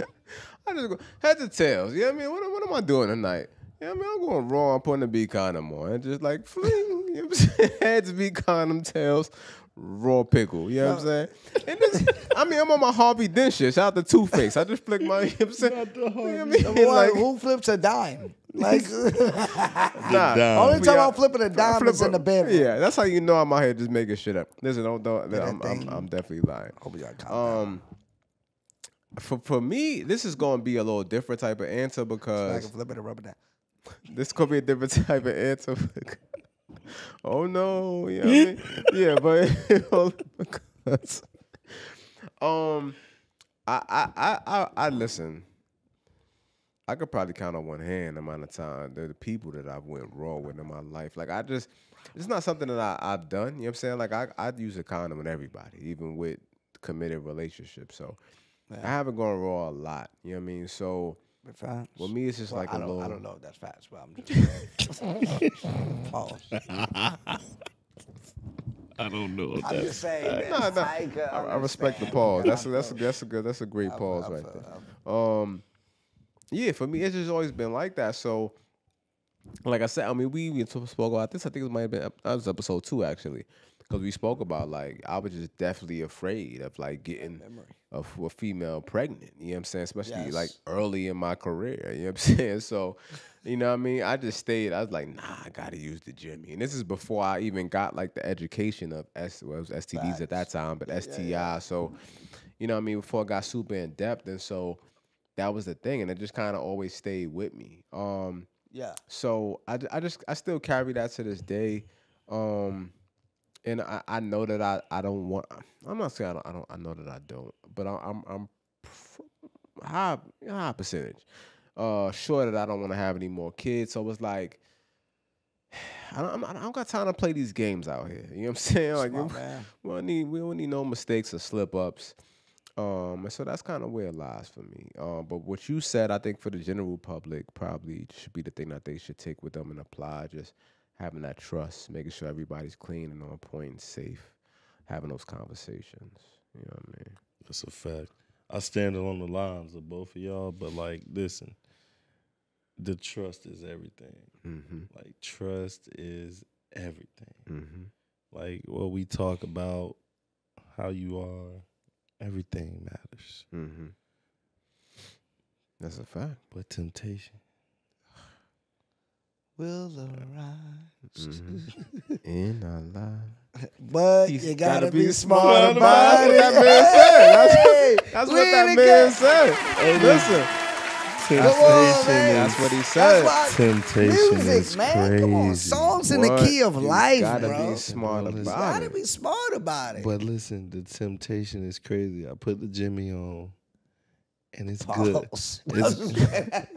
I just go heads or tails. You know what I mean? What am I doing tonight? You know what I mean? I'm going raw. I'm putting the B condom on. And just like fling. You know what I'm saying? Heads B condom, tails, raw pickle. You know what I'm saying? And this, I'm on my Harvey Dent shit. Shout out to Two-Face. I just flick my, you know what I'm saying? You know what I mean? Boy, Like, who flips a dime? Like, nah. only time Yeah. I'm flipping a dime is in the bedroom. Yeah, that's how you know I'm out here just making shit up. Listen, don't that I'm thing. definitely lying. Hope y'all calm down. For me, this is gonna be a little different type of answer I because can flip it and rub it down. this could be a different type of answer. Oh no, you know what I mean? Yeah, but because, I listen. I could probably count on one hand the amount of time the people that I've went raw with in my life. Like it's not something that I've done. You know what I'm saying? Like I'd use a condom with everybody, even with committed relationships. So I haven't gone raw a lot. You know what I mean? So Facts. with me, it's just like I a little. don't know if that's facts, but I'm just pause. I don't know. If I'm that's just saying. No, no. I respect the pause. Understand. That's a great pause right there. Yeah, for me, it's just always been like that. So, like I said, I mean, we even spoke about this. I think it might have been that was episode 2 actually, because we spoke about like I was just definitely afraid of like getting a female pregnant. You know what I'm saying? Especially Yes. like early in my career. You know what I'm saying? So, you know what I mean? I just stayed. I was like, nah, I gotta use the Jimmy. And this is before I even got like the education of it was STDs at that time, but STI. So, you know what I mean? Before I got super in depth, and so that was the thing, and it just kind of always stayed with me. Yeah. So I still carry that to this day, and I know that I don't want. I'm not saying I know that I don't, but I'm high percentage. Sure that I don't want to have any more kids. So it's like I don't got time to play these games out here. You know what I'm saying? Like Smart man. we don't need no mistakes or slip ups. And so that's kind of where it lies for me. But what you said, I think for the general public, probably should be the thing that they should take with them and apply. Just having that trust, making sure everybody's clean and on point and safe, having those conversations. You know what I mean? That's a fact. I stand along the lines of both of y'all, but like, listen, the trust is everything. Mm-hmm. Like, trust is everything. Mm-hmm. Like what we talk about, how you are, everything matters. Mm-hmm. That's a fact. But temptation will arise. Mm-hmm. In our life. But He's you gotta be be smart about about it. That's what that man said. Hey, listen. That's what he said. Temptation music, is man. crazy. Come on, songs in the key of life, gotta bro. be smart Well, about Gotta it. be smart about it. But listen, the temptation is crazy. I put the Jimmy on, and it's Pause. good.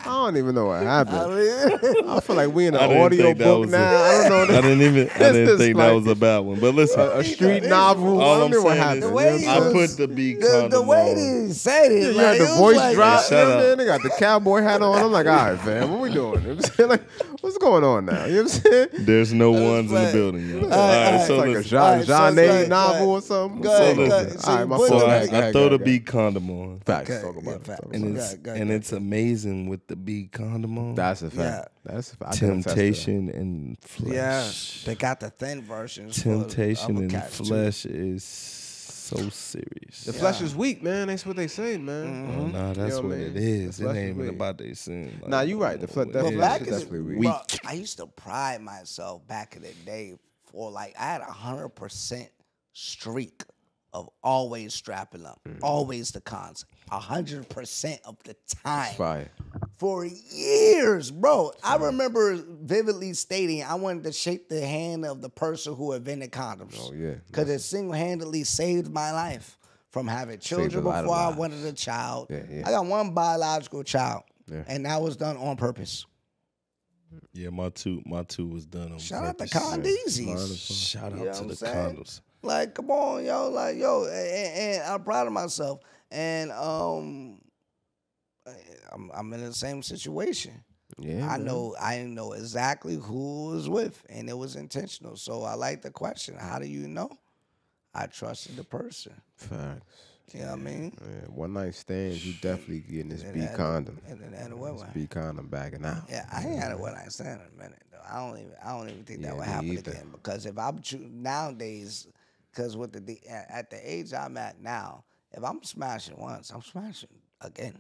I don't even know what happened. I I feel like we in I an didn't audio think that book was now. I don't know. I didn't This think that like was a bad one. But listen, a street novel. all I I'm don't know what saying happened. is The way You know what I'm I saying? put the beat the condom way on. he said it, You like, heard it the was voice like, drop. Shut You know what I'm up. saying? They got the cowboy hat on. I'm like, all right, fam, what we doing? You know what I'm saying? Like, what's going on now? You know what I'm saying? There's no ones in the like- building, y'all. All All right, right, so It's like a listen. Jean so it's like- novel or something. Go ahead, So go ahead. listen. So All right, you my put fault. So the- Go I, ahead, go I ahead, throw go the ahead. beat condom on. Facts. Okay, Talk about yeah, it. facts. Talk And about it. Okay, it's amazing with the beat condom on. That's a fact. That's a fact. I can attest to that. Temptation and yeah, flesh. they got the thin versions. for Temptation other and cats, too. flesh is so serious. The flesh is weak, man. That's what they say, man. Oh, nah, that's You know what I it mean? is. The It flesh ain't is even weak. about they sin. Like, Nah, you right. The flesh it But definitely, is. back is in the, definitely weak. bro, I used to pride myself back in the day for like I had 100% streak of always strapping up, always the cons, 100% of the time Fire. for years, bro. I remember vividly stating I wanted to shake the hand of the person who invented condoms. Oh, yeah. Because it single-handedly saved my life from having children a lot of before I lives. wanted a child. Yeah, yeah. I got one biological child, Yeah. and that was done on purpose. Yeah, my two was done on Shout out to purpose. Condeezies. Shout out You know to what the I'm saying? condoms. Like, come on, yo, like, yo, and I'm proud of myself. And I'm in the same situation. Yeah, I man. know exactly who it was with, and it was intentional. So I like the question. How do you know? I trusted the person. Facts. You know what I mean? Yeah, one night stands, you definitely getting this And B that- condom. And what This way? B condom backing out. Yeah, I ain't had a one night stand in a minute though. I don't even think that Yeah, would me happen either. again because if I'm nowadays, because with at the age I'm at now, if I'm smashing once, I'm smashing again.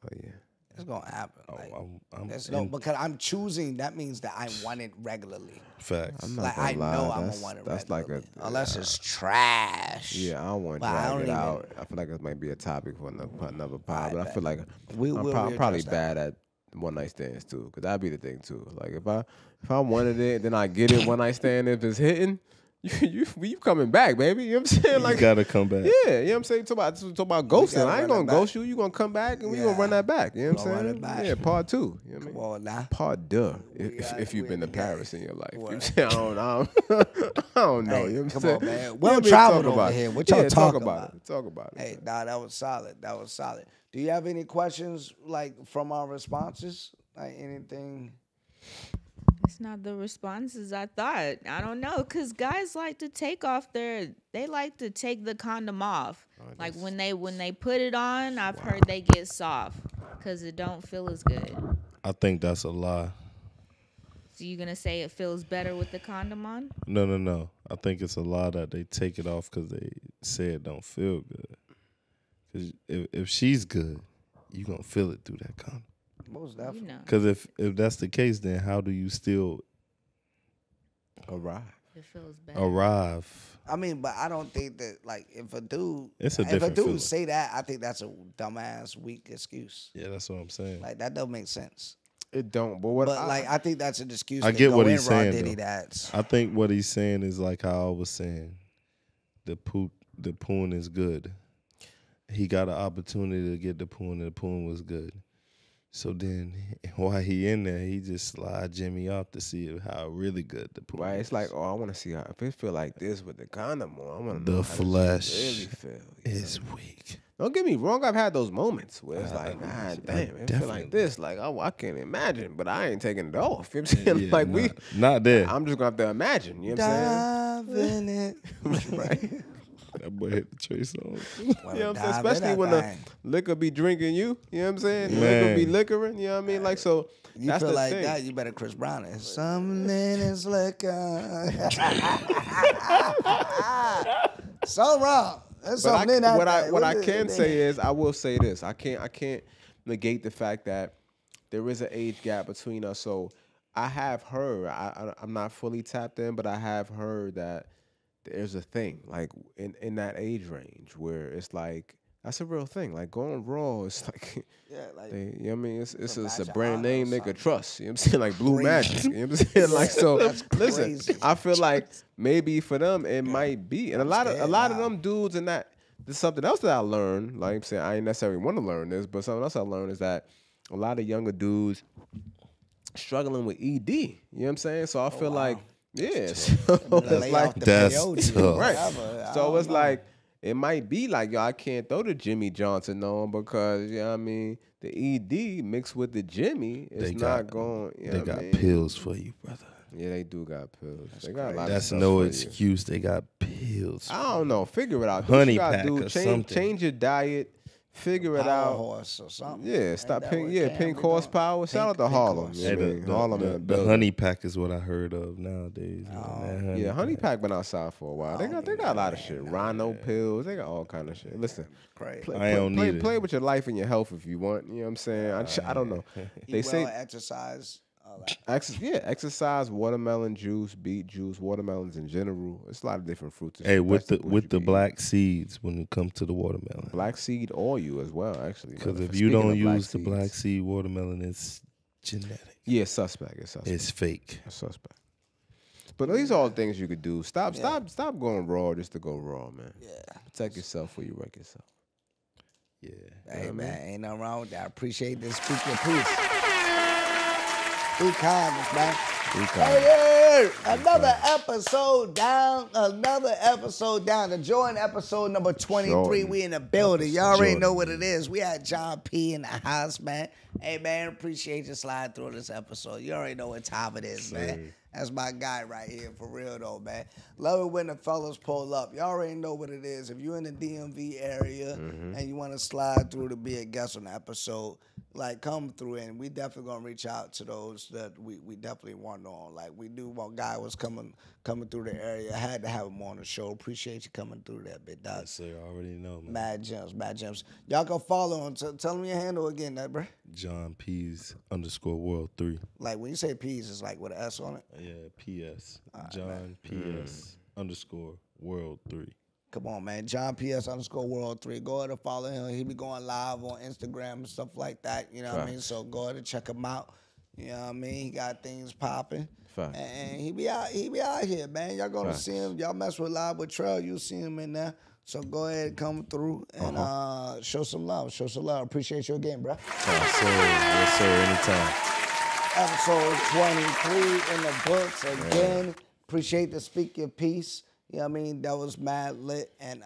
Oh yeah. It's gonna happen. Oh, Like, I'm there's in- no because I'm choosing. That means that I want it regularly. Facts. I'm not Like gonna I lie. know I'm that's, gonna want it that's like regularly, a unless it's trash. Yeah, I don't want to But I drag don't it even- out. I feel like it might be a topic for another pod, Alright, but I bet. feel like We'll I'm probably readdress that. bad at one night stands too, because that'd be the thing too. Like if I wanted it, then I get it one night stand. If it's hitting, you coming back, baby. You know what I'm saying? You Like gotta come back. yeah, you know what I'm saying? Talk about ghosting. gotta I ain't run gonna it ghost you. You gonna come back and we Yeah. gonna run that back. You know what Gonna I'm run saying? it back. Yeah, part 2. You know what I Come mean? on now. Part 2. got- If you've we been to in the game. Paris in your life. You know what I'm Word. saying? I don't know. Hey, You know what I'm come saying? on, man. You Well know what I mean? traveled Talk over about here. it. What y'all Yeah, talk talk about? it. Talk about it. Hey, nah, that was solid. That was solid. Do you have any questions like from our responses? Like anything? It's not the responses I thought. I don't know, because guys like to take off they like to take the condom off. Like when they put it on, I've heard they get soft because it don't feel as good. I think that's a lie. So you gonna say it feels better with the condom on? No. I think it's a lie that they take it off because they say it don't feel good. Because if she's good, you gonna feel it through that condom. Most You definitely. know, Because if that's the case, then how do you still Arrive. it feels better. arrive? I mean, but I don't think that like if a dude It's a different feeling. say that, I think that's a dumbass weak excuse. Yeah, that's what I'm saying. Like that don't make sense. It don't. But what? But I think that's an excuse. I to get go what in he's raw saying, Diddy though. dads. I think what he's saying is like how I was saying, the poon is good. He got an opportunity to get the poon, and the poon was good. So then, while he in there, he just slide Jimmy off to see how really good the poon Right, is. it's like, oh, I want to see how if it feel like this with the condom on. I want to The know how flesh this really feel. You is know? weak. Don't get me wrong. I've had those moments where it's like, God I damn, it feel definitely- like this. Like, I can't imagine, but I ain't taking it off. You know what I'm saying? Yeah, like not there. I'm just gonna have to imagine. You know what I'm Dive in it. saying? Right. That boy hit the trace on. You know what I'm saying? Especially when the liquor be drinking you. You know what I'm saying? The liquor be liquoring. You know what I mean? Like, so You that's feel the like thing. that, you better Chris Brown it. Something in his liquor. So wrong. There's But something in that. what I can say is, I will say this. I can't negate the fact that there is an age gap between us. So I have heard, I'm not fully tapped in, but I have heard that there's a thing like in that age range where it's like that's a real thing. Like going raw, it's like, like, you know what I mean? It's a badge brand of name honor they or could trust. You know what I'm saying? Like Blue Crazy. Magic. You know what I'm saying? Like, so listen, crazy. I feel like maybe for them it might be, and a lot of them dudes and that. There's something else that I learned. Like I'm saying, I ain't necessarily want to learn this, but something else I learned is that a lot of younger dudes struggling with ED. You know what I'm saying? So I feel like, yeah, so it's like That's tough. right. So it's like it might be like, yo, I can't throw the Jimmy Johnson on because you know what I mean. The ED mixed with the Jimmy is not going. You know They what I got mean? pills for you, brother. Yeah, they do got pills. They got a lot of That's stuff no for you. excuse. They got pills. I don't know. Figure it out. Do what Honey you gotta pack do. or something. Change your diet. Figure it Power out. horse or something. Yeah, stop Ain't that pink. what Yeah, Cam pink be horsepower. Shout out to Pink Harlem. horse. You know what I mean? Harlem in the the building. honey pack is what I heard of nowadays. Yeah, honey pack been outside for a while. They got a lot of shit. Rhino pills. They got all kind of shit. Listen, Crazy. I don't need it. play with your life and your health if you want. You know what I'm saying? I don't know. They Eat say well, exercise. All that. exercise, watermelon juice, beet juice, watermelons in general. It's a lot of different fruits. and Hey, shit, with vegetables the you can eat. black seeds when it comes to the watermelon. Black seed oil as well, actually. Because if Speaking you of don't black use the black seeds. seed watermelon, it's genetic. Yeah, suspect. It's suspect. It's fake. It's suspect. But these are all things you could do. Stop going raw just to go raw, man. Yeah. Protect yourself before you wreck yourself. Yeah. Hey, man, ain't nothing wrong with that. I appreciate this. Speak your peace. Be kindness, man. Hey, another episode down. To join episode number 23. Jordan. We in the building. Y'all already know what it is. We had John P in the house, man. Hey, man, appreciate you sliding through this episode. You already know what time it is, man. That's my guy right here, for real though, man. Love it when the fellas pull up. Y'all already know what it is. If you're in the DMV area and you want to slide through to be a guest on the episode, like come through, and we definitely gonna reach out to those that we definitely want on. Like we knew one guy was coming through the area. I had to have him on the show. Appreciate you coming through that bit, dog. Yes, sir. I already know, man. Mad gems. Y'all can follow him. Tell him your handle again, that bro. John P's _World 3. Like when you say P's, it's like with an S on it. Yeah, PS. John PS _World 3. Come on, man. John PS _World 3. Go ahead and follow him. He be going live on Instagram and stuff like that. You know what I mean? So go ahead and check him out. You know what I mean? He got things popping. And he be out here, man. Y'all gonna see him. Y'all mess with Live with Trell, you'll see him in there. So go ahead and come through and show some love. Appreciate you again, bro. Yes, sir. Anytime. Episode 23 in the books again. Appreciate the Speak Your Peace. You know what I mean? That was mad lit. And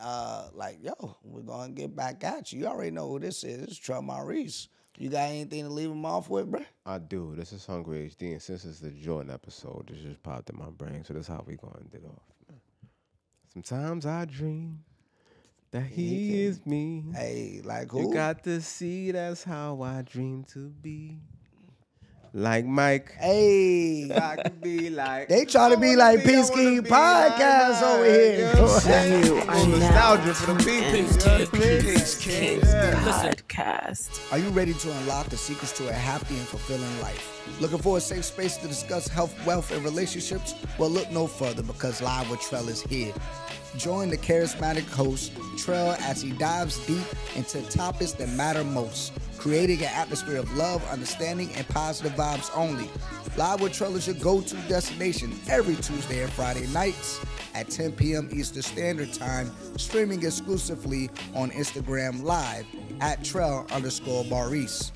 we're gonna get back at you. You already know who this is. It's Trell Maurice. You got anything to leave him off with, bro? I do. This is Hungry HD, and since it's the Jordan episode, this just popped in my brain, so that's how we gonna end it off. Sometimes I dream that he is me. Hey, like who? You got to see that's how I dream to be. Like Mike. Hey. I could be like. They try to be like Peace King Podcast over here. You are now nostalgia for the people. into the Peace King Podcast. Are you ready to unlock the secrets to a happy and fulfilling life? Looking for a safe space to discuss health, wealth, and relationships? Well, look no further because Live with Trell is here. Join the charismatic host, Trell, as he dives deep into topics that matter most, creating an atmosphere of love, understanding, and positive vibes only. Live with Trell is your go-to destination every Tuesday and Friday nights at 10 p.m. Eastern Standard Time, streaming exclusively on Instagram Live at Trell _Maurice.